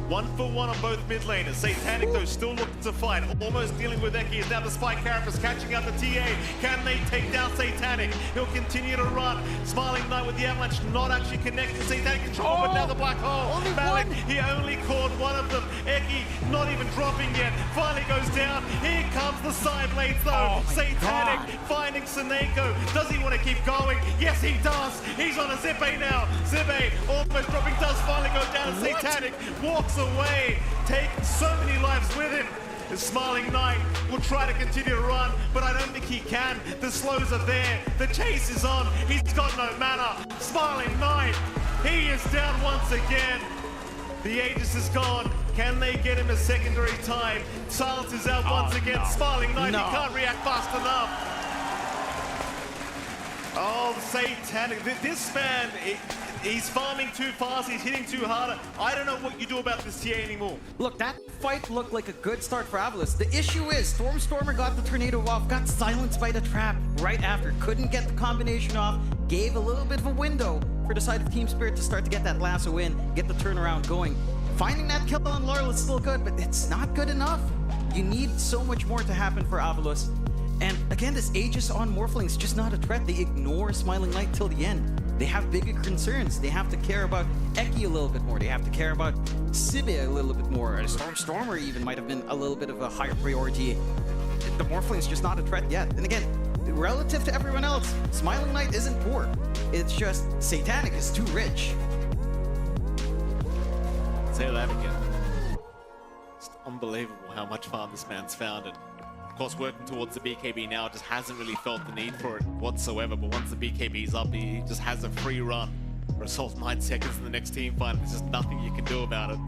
1-for-1 on both mid laners. Satanic, though, still looking to fight. Almost dealing with Eki. Is now the Spike Carapace catching out the TA. Can they take down Satanic? He'll continue to run. Smiling Knight with the Avalanche not actually connecting. Satanic control, but now the Black Hole. Malik, he only caught one of them. Eki not even dropping yet. Finally goes down. Here comes the side lanes, though. Satanic finding Seneko. Does he want to keep going? Yes, he does. He's on a Zippe now. Zippe almost dropping, does finally go down. Satanic walks away, take so many lives with him. The Smiling Knight will try to continue to run, but I don't think he can. The slows are there. The chase is on. He's got no mana. Smiling Knight, he is down once again. The Aegis is gone. Can they get him a secondary time? Silence is out once again. Smiling Knight, he can't react fast enough. Oh, Satanic. This man, he's farming too fast, he's hitting too hard. I don't know what you do about this TA anymore. Look, that fight looked like a good start for AVULUS. The issue is, Stormstormer got the tornado off, got silenced by the trap right after, couldn't get the combination off, gave a little bit of a window for the side of Team Spirit to start to get that lasso in, get the turnaround going. Finding that kill on Laurel is still good, but it's not good enough. You need so much more to happen for AVULUS. And again, this Aegis on Morphling's just not a threat. They ignore Smiling Knight till the end. They have bigger concerns. They have to care about Eki a little bit more. They have to care about Sibe a little bit more. Stormer even might have been a little bit of a higher priority. The Morphling's just not a threat yet. And again, relative to everyone else, Smiling Knight isn't poor. It's just Satanic is too rich. Say that again. It's unbelievable how much farm this man's found. And of course, working towards the BKB now, just hasn't really felt the need for it whatsoever. But once the BKB's up, he just has a free run for Assault 9 seconds in the next team fight. There's just nothing you can do about it.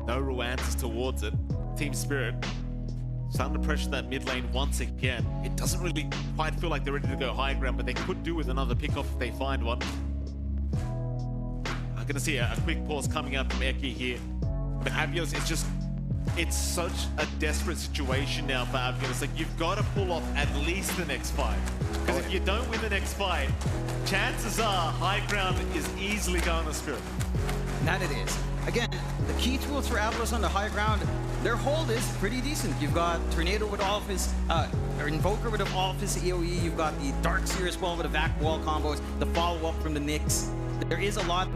No real answers towards it. Team Spirit starting to pressure that mid lane once again. It doesn't really quite feel like they're ready to go high ground, but they could do with another pickoff if they find one. I'm gonna see a quick pause coming out from Eki here. But AVULUS, it's such a desperate situation now for AVULUS. Like, you've got to pull off at least the next fight. Because if you don't win the next fight, chances are high ground is easily going to Spirit. That it is. Again, the key tools for AVULUS on the high ground, their hold is pretty decent. You've got Tornado with all of his, or Invoker with all of his AoE. You've got the Darkseer as well with the vac wall combos, the follow-up from the Nyx. There is a lot.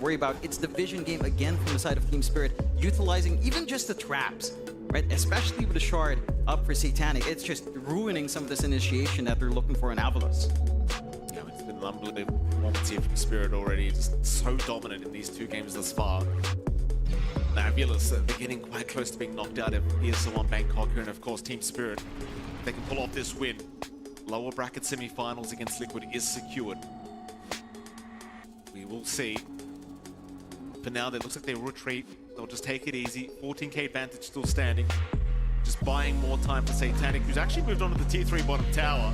Worry about. It's the vision game again from the side of Team Spirit, utilizing even just the traps, right? Especially with the shard up for Satanic. It's just ruining some of this initiation that they're looking for in AVULUS. Yeah, it's been an unbelievable performance here from Spirit already. Just so dominant in these two games thus far. Now, AVULUS, they're getting quite close to being knocked out of ESL One Bangkkok here, and of course Team Spirit. They can pull off this win. Lower bracket semifinals against Liquid is secured. We will see. For now, it looks like they retreat. They'll just take it easy. 14k advantage still standing. Just buying more time for Satanic, who's actually moved on to the tier 3 bottom tower.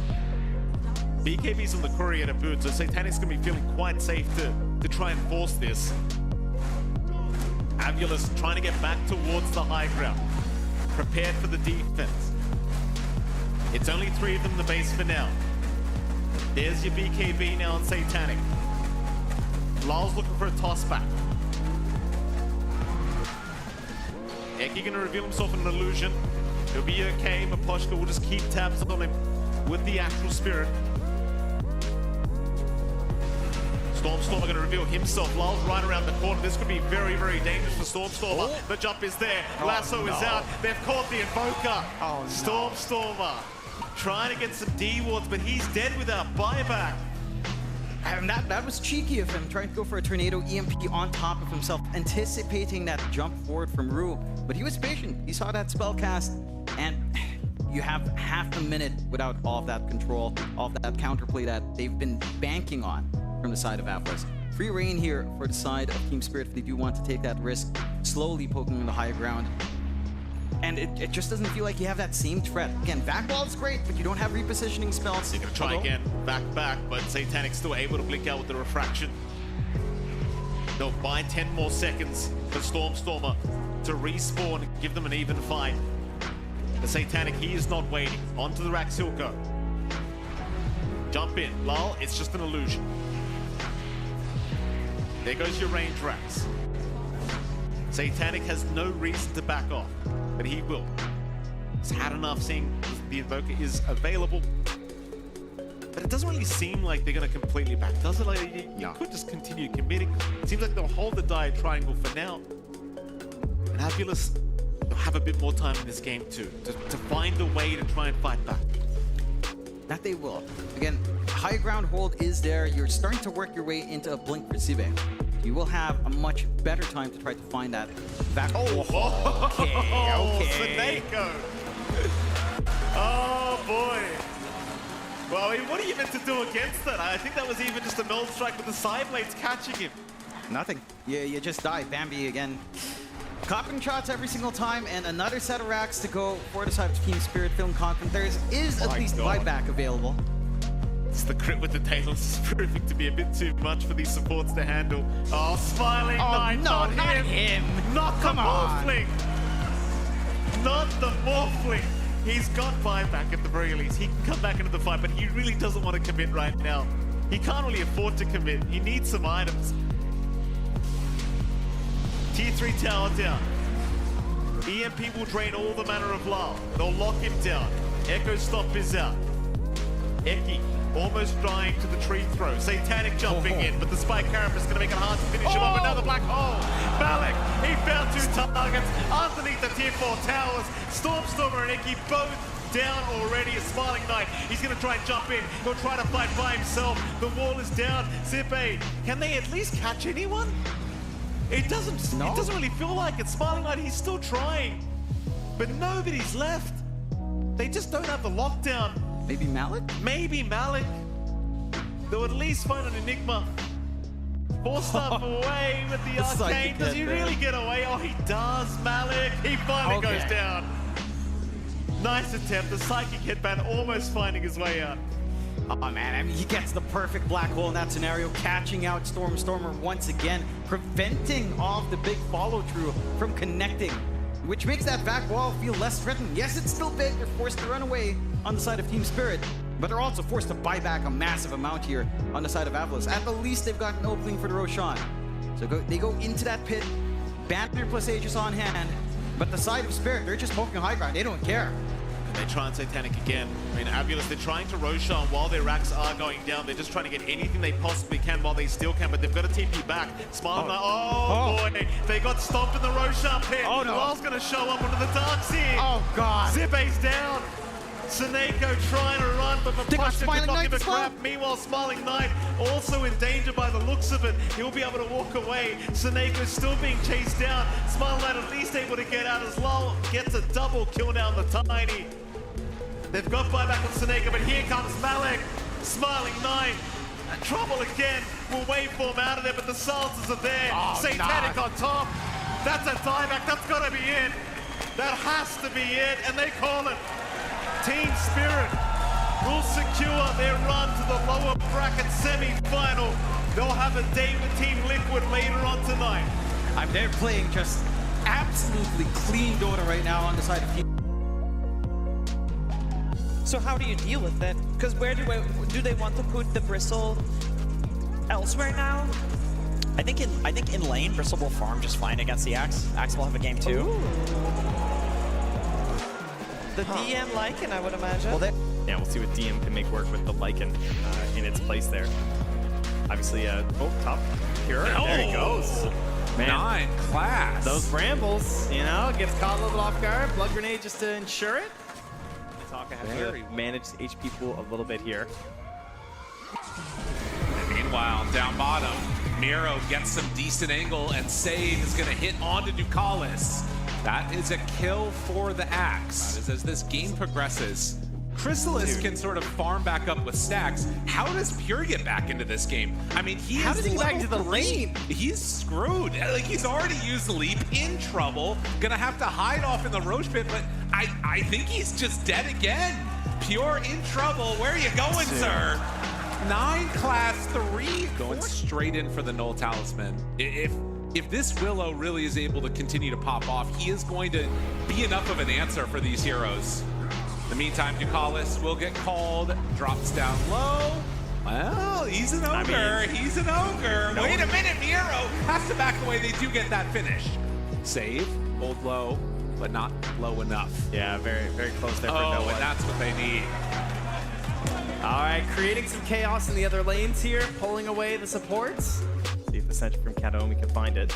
BKB's on the courier to boot, so Satanic's going to be feeling quite safe to try and force this. AVULUS trying to get back towards the high ground. Prepared for the defense. It's only 3 of them in the base for now. There's your BKB now on Satanic. Lyle's looking for a toss back. Eki gonna reveal himself in an illusion. He'll be okay. Maposhka will just keep tabs on him with the actual Spirit. Stormstormer gonna reveal himself. Lyle's right around the corner. This could be very, very dangerous for Stormstormer. The jump is there. Lasso is out. They've caught the Invoker. Stormstormer trying to get some D-wards, but he's dead without buyback. And that was cheeky of him, trying to go for a tornado EMP on top of himself, anticipating that jump forward from Rue. But he was patient. He saw that spell cast, and you have half a minute without all of that control, all of that counterplay that they've been banking on from the side of AVULUS. Free reign here for the side of Team Spirit if they do want to take that risk, slowly poking on the higher ground. And it just doesn't feel like you have that same threat. Again, backball is great, but you don't have repositioning spells. You're gonna try again, back, but Satanic's still able to blink out with the refraction. They'll buy 10 more seconds for Stormstormer to respawn and give them an even fight. The Satanic, he is not waiting. Onto the racks he'll go. Jump in, lull, it's just an illusion. There goes your range racks. Satanic has no reason to back off, but he will. He's had enough seeing the Invoker is available. But it doesn't really seem like they're going to completely back, does it? Like, you could just continue committing. It seems like they'll hold the Dire Triangle for now. And AVULUS will have a bit more time in this game too, to find a way to try and fight back. That they will. Again, high ground hold is there. You're starting to work your way into a blink for Sibe. You will have a much better time to try to find that back. Okay. Seneko. Oh boy. Well, I mean, what are you meant to do against that? I think that was even just a null strike with the side blades catching him. Nothing. You just die. Bambi again. Copping shots every single time, and another set of racks to go for the side of Team Spirit. Feeling confident. There is at least buyback available. It's the crit with the tails is proving to be a bit too much for these supports to handle. Oh, Smiling Knight, no, not him. Not the Morphling. Not the Morphling. He's got buyback at the very least. He can come back into the fight, but he really doesn't want to commit right now. He can't really afford to commit. He needs some items. Tier 3 tower down. EMP will drain all the mana of Lyle. They'll lock him down. Echo Stop is out. Eki almost dying to the tree throw. Satanic jumping in, but the Spike Carapace is going to make it hard to finish him off. Another black hole. Malik, he found 2 targets underneath the tier 4 towers. Stormstormer and Eki both down already. A Smiling Knight, he's going to try and jump in. He'll try to fight by himself. The wall is down. Zippe, can they at least catch anyone? It doesn't really feel like it. Smiling Knight, he's still trying. But nobody's left. They just don't have the lockdown. Maybe Malik? Maybe Malik. They'll at least find an Enigma. Force stuff away with the Arcane. Does he really get away? Oh, he does, Malik. He finally goes down. Nice attempt. The Psychic Headband almost finding his way out. Oh man, I mean, he gets the perfect black hole in that scenario, catching out Stormstormer once again, preventing all of the big follow-through from connecting, which makes that back wall feel less threatening. Yes, it's still big. They're forced to run away on the side of Team Spirit, but they're also forced to buy back a massive amount here on the side of AVULUS. At the least, they've got an opening for the Roshan. So they go into that pit, Banner plus Aegis on hand, but the side of Spirit, they're just poking high ground. They don't care. And they try and Satanic again. I mean, AVULUS, they're trying to Roshan while their racks are going down. They're just trying to get anything they possibly can while they still can, but they've got to TP back. Smiling Knight, boy, they got stomped in the Roshan pit. Oh no. Lyle's going to show up under the Dark Seer. Oh god. Zippe's down. Seneko trying to run, but Pasha could not give a crap. Meanwhile, Smiling Knight also in danger by the looks of it. He'll be able to walk away. Seneko's still being chased down. Smiling Knight at least able to get out as Lyle gets a double kill down the Tiny. They've got buyback on Seneko, but here comes Malik. Smiling Knight. Trouble again. We'll wait for him out of there, but the silencers are there. Satanic on top. That's a dieback. That's got to be it. That has to be it, and they call it. Team Spirit will secure their run to the lower bracket semi-final. They'll have a day with Team Liquid later on tonight. They're playing just absolutely clean Dota right now on the side of Team. So how do you deal with it? Because where do they want to put the Bristle elsewhere now? I think in lane, Bristle will farm just fine against the Axe. Axe will have a game too. The DM Lycan, I would imagine. Well, yeah, we'll see what DM can make work with the Lycan in its place there. Obviously, top here. There he goes. Man, 9 class. Those brambles, you know, gets caught a little bit off guard. Blood grenade just to ensure it. Talk have to manage the HP pool a little bit here. And meanwhile, down bottom, Miro gets some decent angle, and Save is going to hit onto Ducalis. That is a kill for the Axe. As this game progresses, Chrysalis can sort of farm back up with stacks. How does Pure get back into this game? I mean, How does he get back into the lane? He's screwed. Like, he's already used the leap, in trouble. Gonna have to hide off in the Roche pit, but I think he's just dead again. Pure in trouble. Where are you going, sir? 9 class 3. Going straight in for the Null Talisman. If this Willow really is able to continue to pop off, he is going to be enough of an answer for these heroes. In the meantime, Ducalis will get called, drops down low. Well, he's an ogre. He's an ogre. Wait a minute, Miro has to back away. They do get that finish. Save, hold low, but not low enough. Yeah, very, very close there for no one. And that's what they need. All right, creating some chaos in the other lanes here, pulling away the supports. See if the sentry from Kataomi can find it.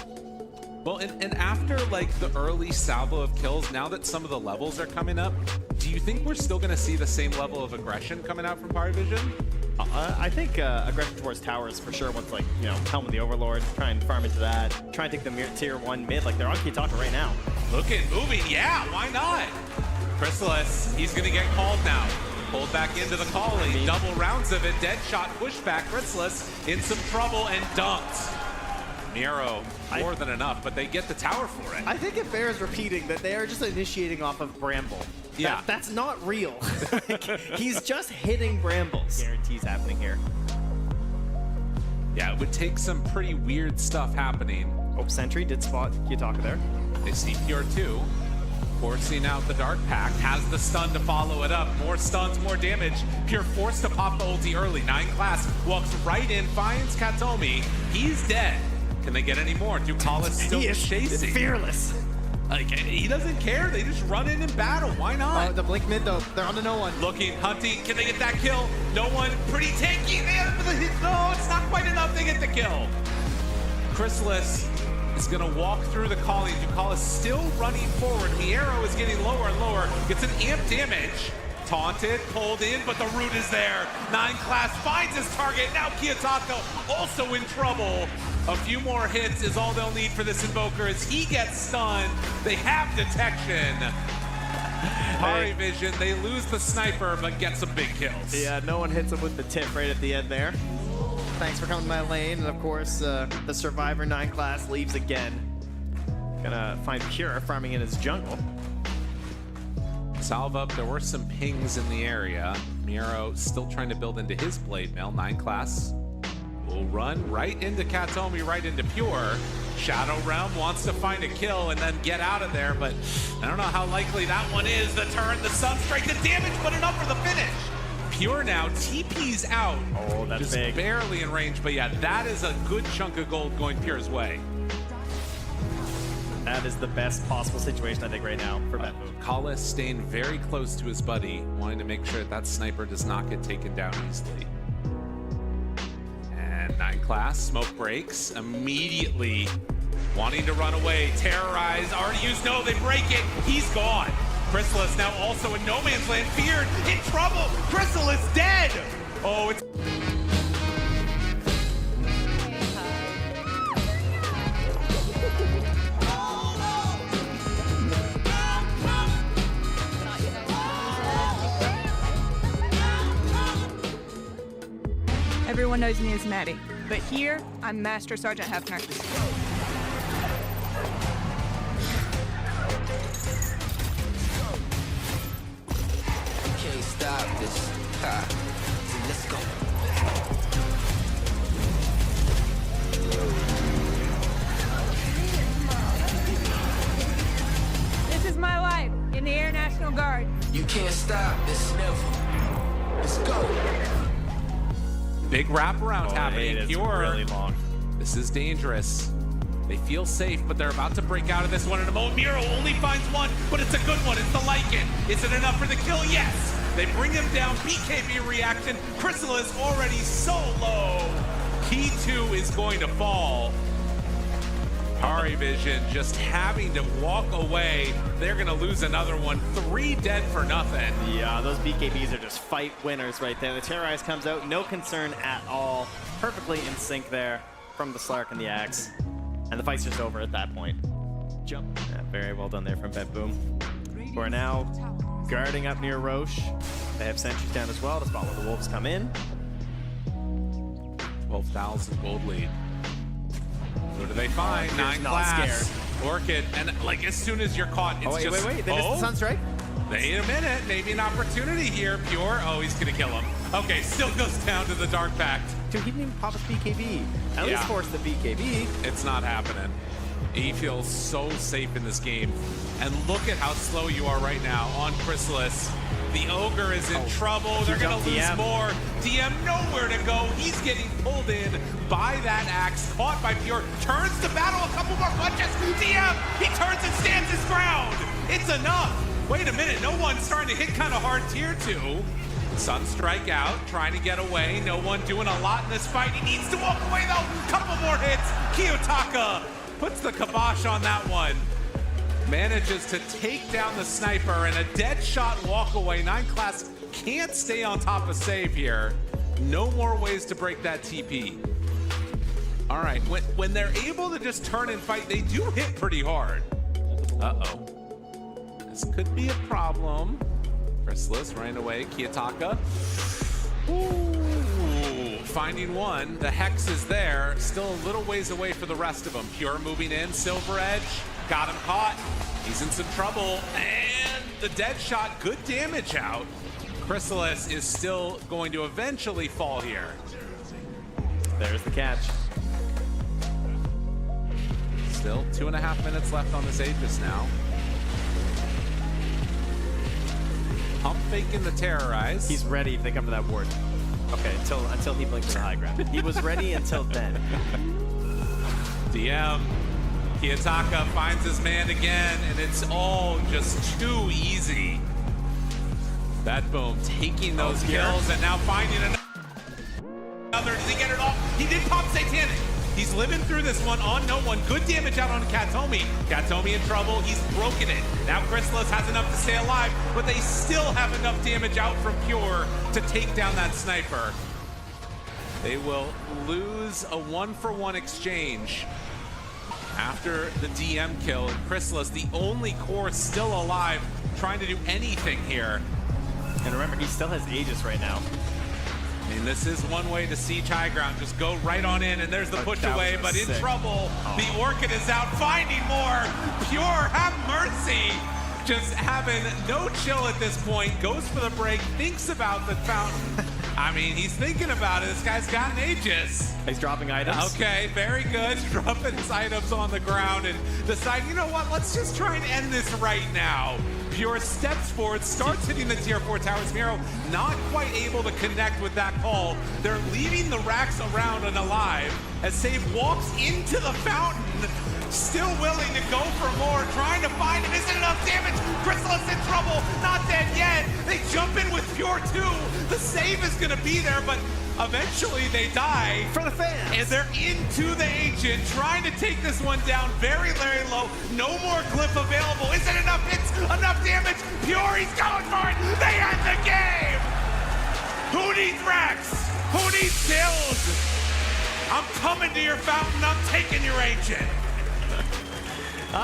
Well, and after like the early salvo of kills, now that some of the levels are coming up, do you think we're still going to see the same level of aggression coming out from Paravision? I think aggression towards towers for sure. Once, like, you know, Helm of the Overlord, try and farm into that. Try and take the tier 1 mid, like they're on Kitaka right now. Look at moving, yeah, why not? Chrysalis, he's going to get called now. Pulled back into the calling, double rounds of it, dead shot, pushback. Chrysalis in some trouble and dunked. Miro, more than enough, but they get the tower for it. I think it bears repeating that they are just initiating off of Bramble. Yeah. That's not real. He's just hitting Brambles. Guarantees happening here. Yeah, it would take some pretty weird stuff happening. Oh, Sentry did spot Kitaka there. They see Pure 2. Forcing out the Dark Pact, has the stun to follow it up. More stuns, more damage. Pure forced to pop the ulti early. 9 class walks right in, finds Kataomi. He's dead. Can they get any more? Ducalis still chasing. Fearless. Like, he doesn't care. They just run in and battle. Why not? The blink mid though. They're on to no one. Looking, hunting. Can they get that kill? No one. Pretty tanky. No, it's not quite enough. They get the kill. Chrysalis is going to walk through the calling. Ducalis still running forward. Miero is getting lower and lower. Gets an amp damage. Taunted, pulled in, but the root is there. 9 class finds his target. Now Kiyotako also in trouble. A few more hits is all they'll need for this Invoker as he gets stunned. They have detection. Paravision, they lose the sniper, but get some big kills. Yeah, no one hits him with the tip right at the end there. Thanks for coming to my lane. And of course, the Survivor 9 class leaves again. Gonna find Pure farming in his jungle. Salve up, there were some pings in the area. Miro still trying to build into his blade mail. 9 class will run right into Kataomi, right into Pure. Shadow Realm wants to find a kill and then get out of there, but I don't know how likely that one is. The turn, the Sunstrike, the damage, but enough for the finish. Pure now, TP's out. Oh, that's just big. Barely in range, but yeah, that is a good chunk of gold going Pure's way. That is the best possible situation, I think, right now for Bamboo. Kala staying very close to his buddy, wanting to make sure that sniper does not get taken down easily. And 9 class, smoke breaks, immediately wanting to run away, terrorize, already used, no, they break it, he's gone. Chrysalis now also in no man's land, feared, in trouble, Chrysalis dead! Oh, it's... Everyone knows me as Maddie, but here, I'm Master Sergeant Hefner. Can't stop this. Ha. So let's go. This is my life in the Air National Guard. You can't stop this. Never. Let's go. Big wraparound happening. It's Pure. really long. This is dangerous. They feel safe, but they're about to break out of this one in a moment. Miro only finds one, but it's a good one. It's the Lycan. Is it enough for the kill? Yes. They bring him down. BKB reaction. Chrysalis already so low. P2 is going to fall. Kari Vision just having to walk away. They're going to lose another one. 3 dead for nothing. Yeah, those BKBs are just fight winners right there. The Terrorize comes out, no concern at all. Perfectly in sync there from the Slark and the Axe. And the fight's just over at that point. Jump. Yeah, very well done there from Bet Boom. Who are now guarding up near Roche. They have sentries down as well to spot where the Wolves come in. 12,000 gold lead. Who do they find? Here's 9 not class. scared. Orchid. And like as soon as you're caught, it's Wait. just... They missed the Sunstrike? Wait a minute. Maybe an opportunity here. Pure. Oh, he's going to kill him. Okay, still goes down to the Dark Pact. Dude, he didn't even pop his BKB. At least force the BKB. It's not happening. He feels so safe in this game. And look at how slow you are right now on Chrysalis. The Ogre is in trouble. They're going to lose DM. more. DM nowhere to go. He's getting pulled in by that Axe. Caught by Pure. Turns to battle. A couple more punches. DM! He turns and stands his ground. It's enough. Wait a minute. No one's starting to hit kind of hard tier 2. Sunstrike out, trying to get away. No one doing a lot in this fight. He needs to walk away though. Couple more hits. Kiyotaka puts the kibosh on that one. Manages to take down the sniper and a dead shot walk away. 9 class can't stay on top of save here. No more ways to break that TP. All right, when they're able to just turn and fight, they do hit pretty hard. Uh-oh. This could be a problem. Chrysalis running away, Kiyotaka. Ooh, finding one. The Hex is there. Still a little ways away for the rest of them. Pure moving in, Silver Edge. Got him caught. He's in some trouble. And the dead shot, good damage out. Chrysalis is still going to eventually fall here. There's the catch. Still 2.5 minutes left on this Aegis now. Pump faking the Terrorize. He's ready if they come to that ward. Okay, until he blinks to the high ground. He was ready until then. DM. Kiyotaka finds his man again, and it's all just too easy. That Boom taking those kills and now finding another. Does he get it off? He did pop Satanic. He's living through this one on no one. Good damage out on Katomi. Katomi in trouble. He's broken it. Now Chrysalis has enough to stay alive, but they still have enough damage out from Pure to take down that sniper. They will lose a 1-for-1 exchange after the DM kill. And Chrysalis, the only core still alive, trying to do anything here. And remember, he still has Aegis right now. I mean, this is one way to siege high ground. Just go right on in, and there's the push away, but in trouble. The Orchid is out, finding more. Pure, have mercy. Just having no chill at this point. Goes for the break, thinks about the fountain. I mean, he's thinking about it. This guy's got an Aegis. He's dropping items. Okay, very good. Dropping his items on the ground and decide, you know what, let's just try and end this right now. Pure steps forward, starts hitting the tier 4 towers. Miro not quite able to connect with that call. They're leaving the racks around and alive as Save walks into the fountain, still willing to go for more, trying to find him. Isn't enough damage. Chrysalis in trouble, not dead yet. They jump in with Pure too. The save is gonna be there, but eventually they die. For the fans. And they're into the Agent, trying to take this one down very, very low. No more glyph available. Is it enough hits? Enough damage? Pure, he's going for it. They end the game. Who needs racks? Who needs kills? I'm coming to your fountain. I'm taking your Agent.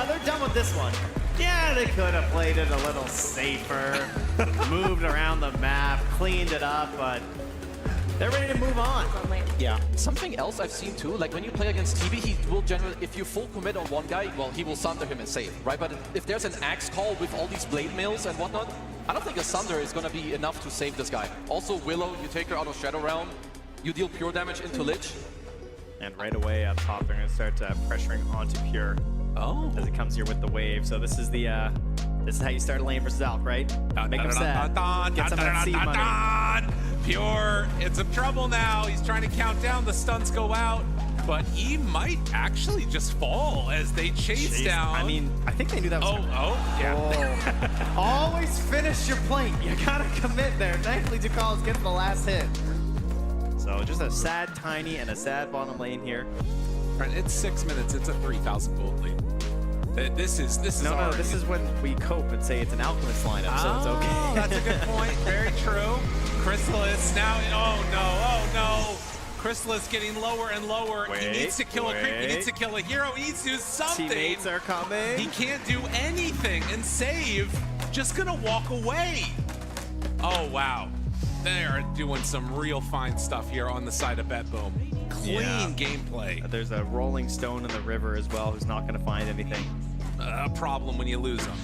They're done with this one. Yeah, they could have played it a little safer, moved around the map, cleaned it up, but they're ready to move on. Yeah. Something else I've seen too, like when you play against TB, he will generally, if you full commit on one guy, well, he will sunder him and save, right? But if there's an axe call with all these blade mails and whatnot, I don't think a sunder is going to be enough to save this guy. Also, Willow, you take her out of Shadow Realm, you deal pure damage into Lich. And right away up top, they're going to start pressuring onto Pure. Oh. As it comes here with the wave. So this is the this is how you start a lane versus Alk, right? Make him sad. Get some of that seed money. Pure, it's in trouble now. He's trying to count down. The stuns go out, but he might actually just fall as they chase down. I mean, I think they knew that was yeah. Always finish your plate. You gotta commit there. Thankfully, Dukal is getting the last hit. So just a sad Tiny and a sad bottom lane here. It's 6 minutes. It's a 3,000 gold lead. This is No, this is when we cope and say it's an Alchemist lineup, so it's okay. That's a good point. Very true. Chrysalis now. Oh no. Chrysalis getting lower and lower. He needs to kill a creep. He needs to kill a hero. He needs to do something. Teammates are coming. He can't do anything. And Save just gonna walk away. Oh wow. They are doing some real fine stuff here on the side of BetBoom. Clean gameplay. There's a rolling stone in the river as well who's not going to find anything. A problem when you lose them.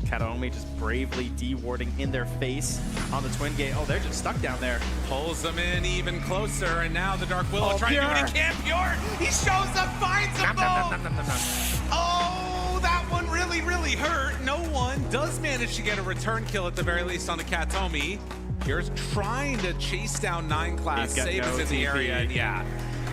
Kataomi just bravely de-warding in their face on the twin gate. Oh, they're just stuck down there. Pulls them in even closer, and now the Dark Willow trying to do what he can. Pure! He shows up, finds them both! Oh, that one really, really hurt. No one does manage to get a return kill at the very least on the Kataomi. Here's trying to chase down 9 class. Save is in the area, and yeah.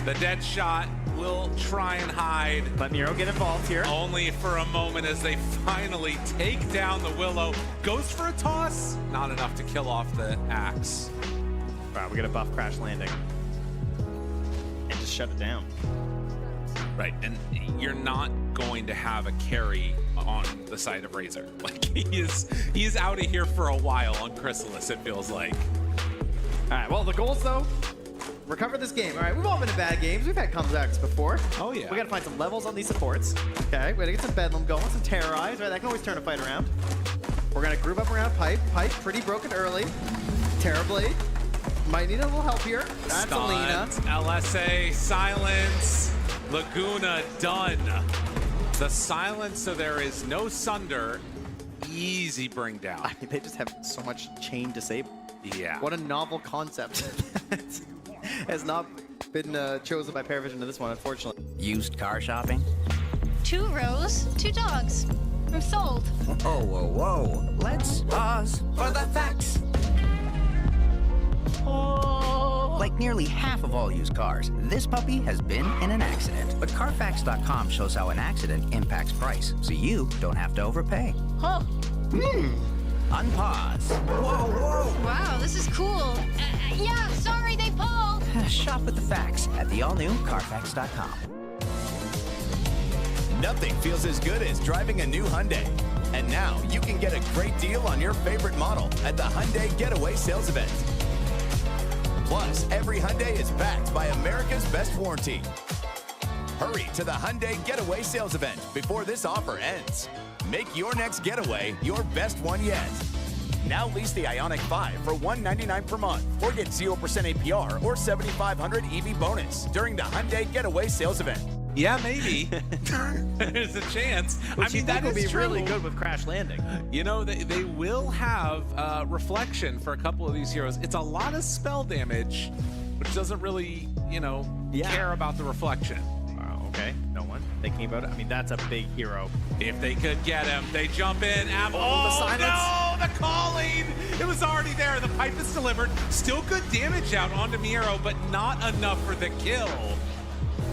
The dead shot will try and hide. Let Miro get involved here. Only for a moment as they finally take down the Willow. Goes for a toss. Not enough to kill off the axe. Wow, we get a buff crash landing. And just shut it down. Right, and you're not going to have a carry on the side of Razor. Like, he is out of here for a while on Chrysalis, it feels like. All right, well, the goals, though, recover this game. All right, we've all been in bad games. We've had comebacks before. Oh, yeah. We got to find some levels on these supports. Okay, we got to get some Bedlam going, some Terrorize. Right, that can always turn a fight around. We're going to group up around Pipe. Pipe, pretty broken early. Terribly. Might need a little help here. That's Alina. LSA, silence. Laguna done. The silence, so there is no Sunder. Easy bring down. I mean, they just have so much chain disable. Yeah. What a novel concept. Has not been chosen by Paravision in this one, unfortunately. Used car shopping? 2 rows, 2 dogs. I'm sold. Whoa, whoa, whoa. Let's pause for the facts. Like nearly half of all used cars, this puppy has been in an accident. But Carfax.com shows how an accident impacts price, so you don't have to overpay. Huh. Unpause. Whoa, whoa. Wow, this is cool. Yeah, sorry they pulled. Shop with the facts at the all-new Carfax.com. Nothing feels as good as driving a new Hyundai. And now you can get a great deal on your favorite model at the Hyundai Getaway Sales Event. Plus, every Hyundai is backed by America's best warranty. Hurry to the Hyundai Getaway Sales Event before this offer ends. Make your next getaway your best one yet. Now lease the Ioniq 5 for $199 per month or get 0% APR or $7,500 EV bonus during the Hyundai Getaway Sales Event. Yeah, maybe. There's a chance. Which I mean, that would be true. really good with crash landing. You know, they will have reflection for a couple of these heroes. It's a lot of spell damage, which doesn't really, you know, care about the reflection. Okay, no one thinking about it. I mean, that's a big hero. If they could get him, they jump in. The silence. No, the calling. It was already there. The pipe is delivered. Still good damage out onto Miro, but not enough for the kill.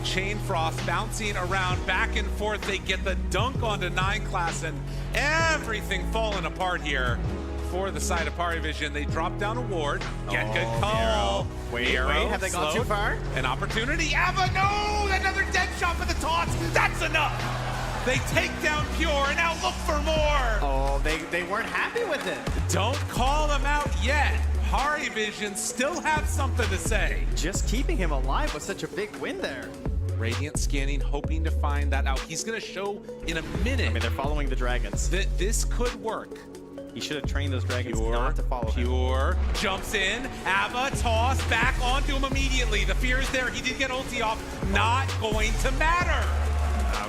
Chain Frost bouncing around back and forth. They get the dunk onto 9 class and everything falling apart here for the side of Paravision. They drop down a ward. Get good call. Wait, have they gone too far? An opportunity. Ava, no! Another dead shot for the taunts. That's enough. They take down Pure and now look for more. Oh, they weren't happy with it. Don't call them out yet. Paravision still have something to say. Just keeping him alive was such a big win there. Radiant scanning, hoping to find that out. He's going to show in a minute. I mean, they're following the dragons. This could work. He should have trained those dragons not to follow him. Pure jumps in. Ava, toss, back onto him immediately. The fear is there. He did get ulti off. Not going to matter.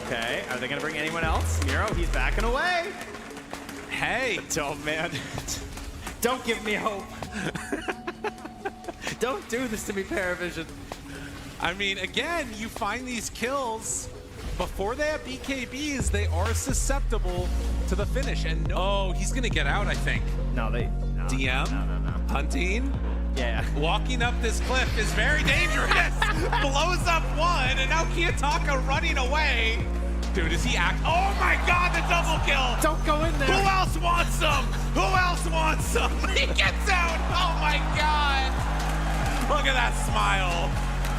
Okay, are they going to bring anyone else? Miro, he's backing away. Hey. Oh, man. Don't give me hope. Don't do this to me, Paravision. I mean, again, you find these kills before they have BKBs, they are susceptible to the finish. And no, he's gonna get out, I think. No, DM? No. Hunting? Yeah. Walking up this cliff is very dangerous. Blows up one, and now Kiyotaka running away. Dude, is he oh my God, the double kill! Don't go in there. Who else wants him? Who else wants him? He gets out! Oh my God! Look at that smile.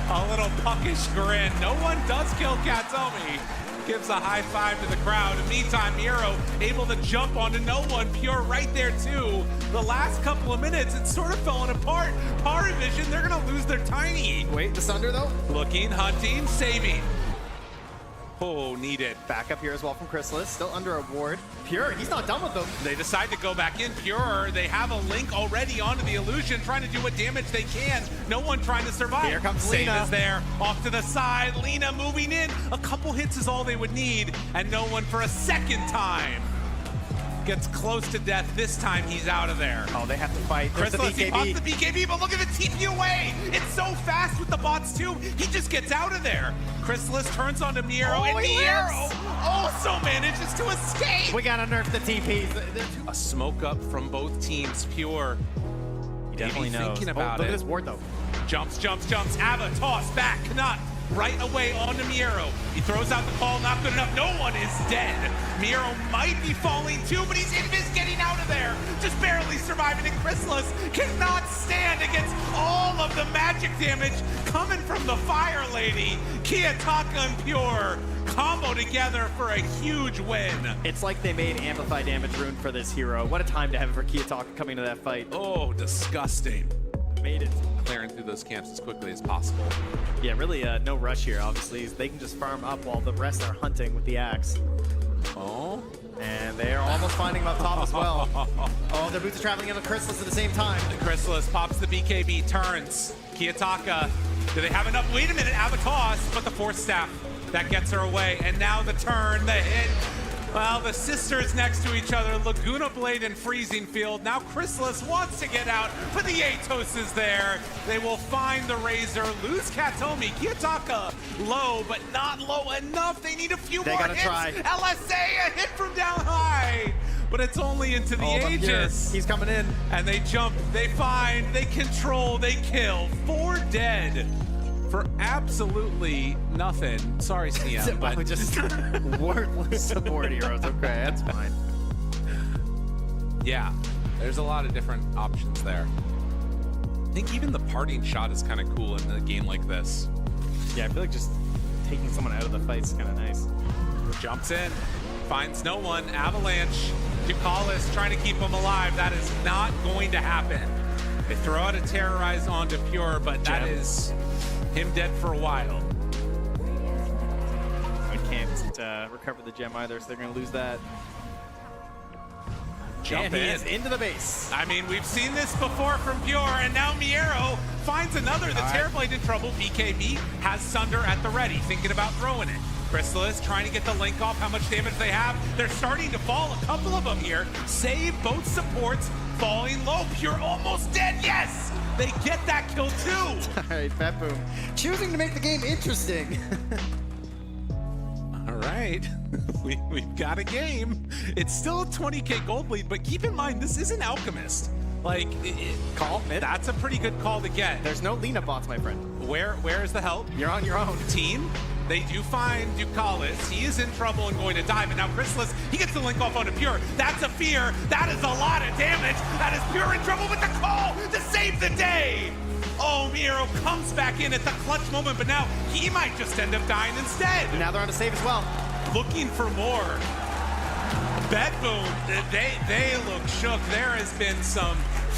A little puckish grin. No one does kill Katomi. Gives a high five to the crowd. In the meantime, Miro able to jump onto no one. Pure right there too. The last couple of minutes, it's sort of falling apart. Parivision, they're gonna lose their tiny. Wait, the Sunder though? Looking, hunting, saving. Oh, needed. Back up here as well from Chrysalis, still under a ward. Pure, he's not done with them. They decide to go back in. Pure, they have a link already onto the illusion, trying to do what damage they can. No one trying to survive. Here comes Save Lina. is there, off to the side. Lina moving in. A couple hits is all they would need, and no one for a second time. Gets close to death. This time he's out of there. Oh, they have to fight. There's the Chrysalis, he pops BKB. the BKB, but look at the TP away. It's so fast with the bots too. He just gets out of there. Chrysalis turns onto Miro, and Miro also manages to escape. We gotta nerf the TPs. A smoke up from both teams. Pure. He definitely Maybe knows. thinking about Look it. at this ward though. Jumps. Ava, toss, back, Knut. Right away onto Miro. He throws out the call, not good enough. No one is dead. Miro might be falling too, but he's invis getting out of there. Just barely surviving, and Chrysalis cannot stand against all of the magic damage coming from the Fire Lady. Kiyotaka and Pure combo together for a huge win. It's like they made Amplify Damage Rune for this hero. What a time to have it for Kiyotaka coming to that fight. Oh, disgusting. Made it. Clearing through those camps as quickly as possible. Yeah, really no rush here, obviously. They can just farm up while the rest are hunting with the axe. Oh. And they're almost finding him up top as well. Oh, their boots are traveling into Chrysalis at the same time. Chrysalis pops the BKB, turns. Kiyotaka, do they have enough? Wait a minute, Avatos, but the Force Staff, that gets her away. And now the turn, the hit. Well, the sisters next to each other, Laguna Blade and Freezing Field. Now Chrysalis wants to get out, but the Atos is there. They will find the Razor, lose Katomi. Kiyotaka low, but not low enough. They need a few more gotta hits. try. LSA, a hit from down high. But it's only into the Aegis. He's coming in. And they jump, they find, they control, they kill. 4 dead for absolutely nothing. Sorry, CM, but just worthless support heroes. Okay, that's fine. Yeah, there's a lot of different options there. I think even the parting shot is kind of cool in a game like this. Yeah, I feel like just taking someone out of the fight is kind of nice. Jumps in, finds no one. Avalanche, Ducalis trying to keep him alive. That is not going to happen. They throw out a Terrorize onto Pure, but that is him dead for a while. I can't recover the gem either, so they're going to lose that. Jump and he in. is into the base. I mean, we've seen this before from Pure, and now Miero finds another. The Terrorblade in trouble. BKB has Sunder at the ready, thinking about throwing it. Chrysalis trying to get the link off, how much damage they have. They're starting to fall, a couple of them here. Save both supports, falling low. Pure almost dead, yes! They get that kill too! All right, Fat Boom. Choosing to make the game interesting. All right, we've got a game. It's still a 20K gold lead, but keep in mind, this isn't Alchemist. Like, call mid. That's a pretty good call to get. There's no Lina bots, my friend. Where is the help? You're on your own. Team, they do find Ducalis. He is in trouble and going to die, but now Chrysalis, he gets the link off onto Pure. That's a fear. That is a lot of damage. That is Pure in trouble with the call to save the day. Oh, Miro comes back in at the clutch moment, but now he might just end up dying instead. And now they're on to save as well. Looking for more. Bedboom, they look shook. There has been some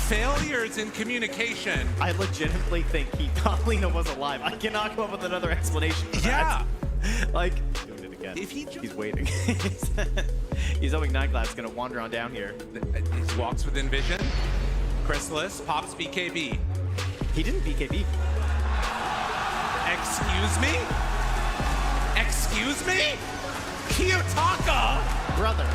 failures in communication. I legitimately think he thought Lina was alive. I cannot come up with another explanation for that. Like, doing it again. If he's waiting. He's hoping Nightglass is going to wander on down here. He walks within vision. Chrysalis pops BKB. He didn't BKB. Excuse me? Excuse me? Kiyotaka! Brother.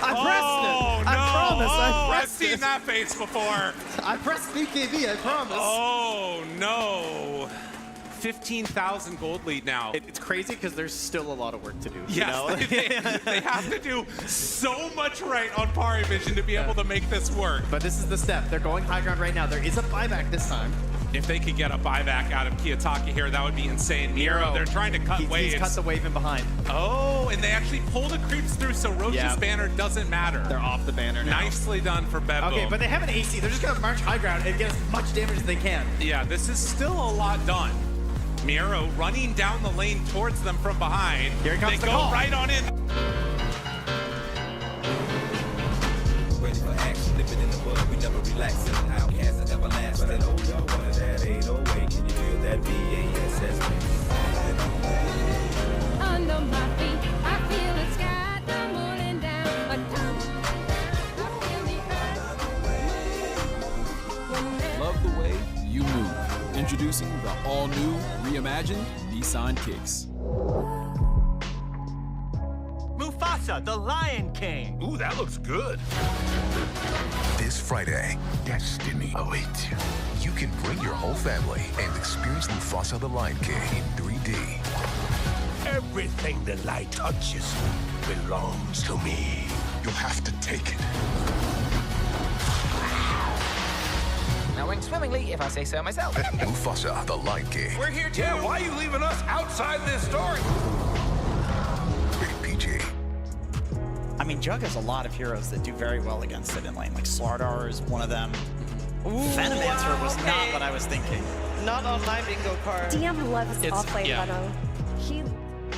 I pressed it. No. I promise. I pressed I've seen that face before. I pressed BKB. I promise. Oh, no. 15,000 gold lead now. It's crazy because there's still a lot of work to do. Yes, you know? they have to do so much right on Parivision to be able to make this work. But this is the step. They're going high ground right now. There is a buyback this time. If they could get a buyback out of Kiyotaka here, that would be insane. Miro, they're trying to cut waves. He's cut the wave in behind. Oh, and they actually pull the creeps through, so Roche's banner doesn't matter. They're off the banner now. Nicely done for Bebo. Okay, but they have an AC. They're just going to march high ground and get as much damage as they can. Yeah, this is still a lot done. Miro running down the lane towards them from behind. Here comes they the go call. right on in. Ready for action, nip it in the bud, we never relax. Outcast and everlasting. Oh, y'all wanted that 808. Can you feel that BASS? Under my feet, I feel the sky tumbling down. Love the way you move. Introducing the all-new, reimagined Nissan Kicks. Mufasa, the Lion King. Ooh, that looks good. This Friday, destiny awaits you. You can bring your whole family and experience Mufasa the Lion King in 3D. Everything the light touches belongs to me. You'll have to take it. Going swimmingly, if I say so myself. Mufasa the Lion King. We're here too. Yeah, why are you leaving us outside this story? Rated PG. I mean, Jug has a lot of heroes that do very well against it in lane. Like Slardar is one of them. Venomancer was not what I was thinking. Not online bingo card. DM loves off-lane Venom.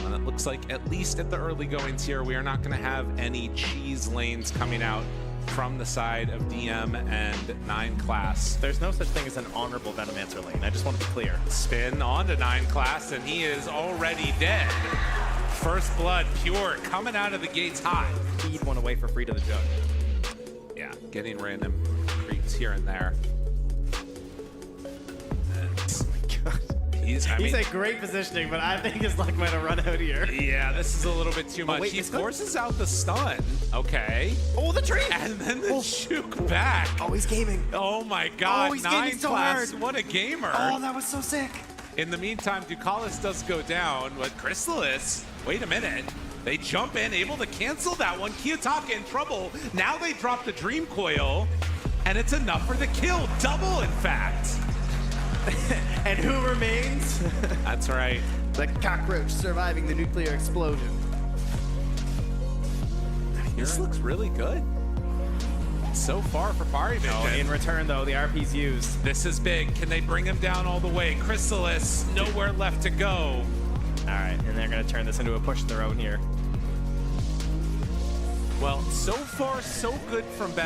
And it looks like, at least at the early goings here, we are not going to have any cheese lanes coming out from the side of DM and 9 class. There's no such thing as an honorable Venomancer lane. I just want to be clear. Spin onto 9 class, and he is already dead. First blood, Pure, coming out of the gates hot. Feed one away for free to the Jug. Yeah, getting random creeps here and there. He's a great positioning, but I think his luck might have run out here. Yeah, this is a little bit too much. Wait, he forces out the stun. Okay. Oh, the tree! And then the juke back. Oh, he's gaming. Oh my god, Oh, he's 9 gaming so class. hard. What a gamer. Oh, that was so sick. In the meantime, Ducalis does go down, but Chrysalis, wait a minute. They jump in, able to cancel that one. Kiyotaka in trouble. Now they drop the Dream Coil, and it's enough for the kill. Double, in fact. And who remains? That's right. The cockroach surviving the nuclear explosion. This looks really good. So far for Pari Vision. Oh, in return, though, the RP's used. This is big. Can they bring him down all the way? Chrysalis, nowhere left to go. All right, and they're going to turn this into a push of their own here. Well, so far, so good from Ben.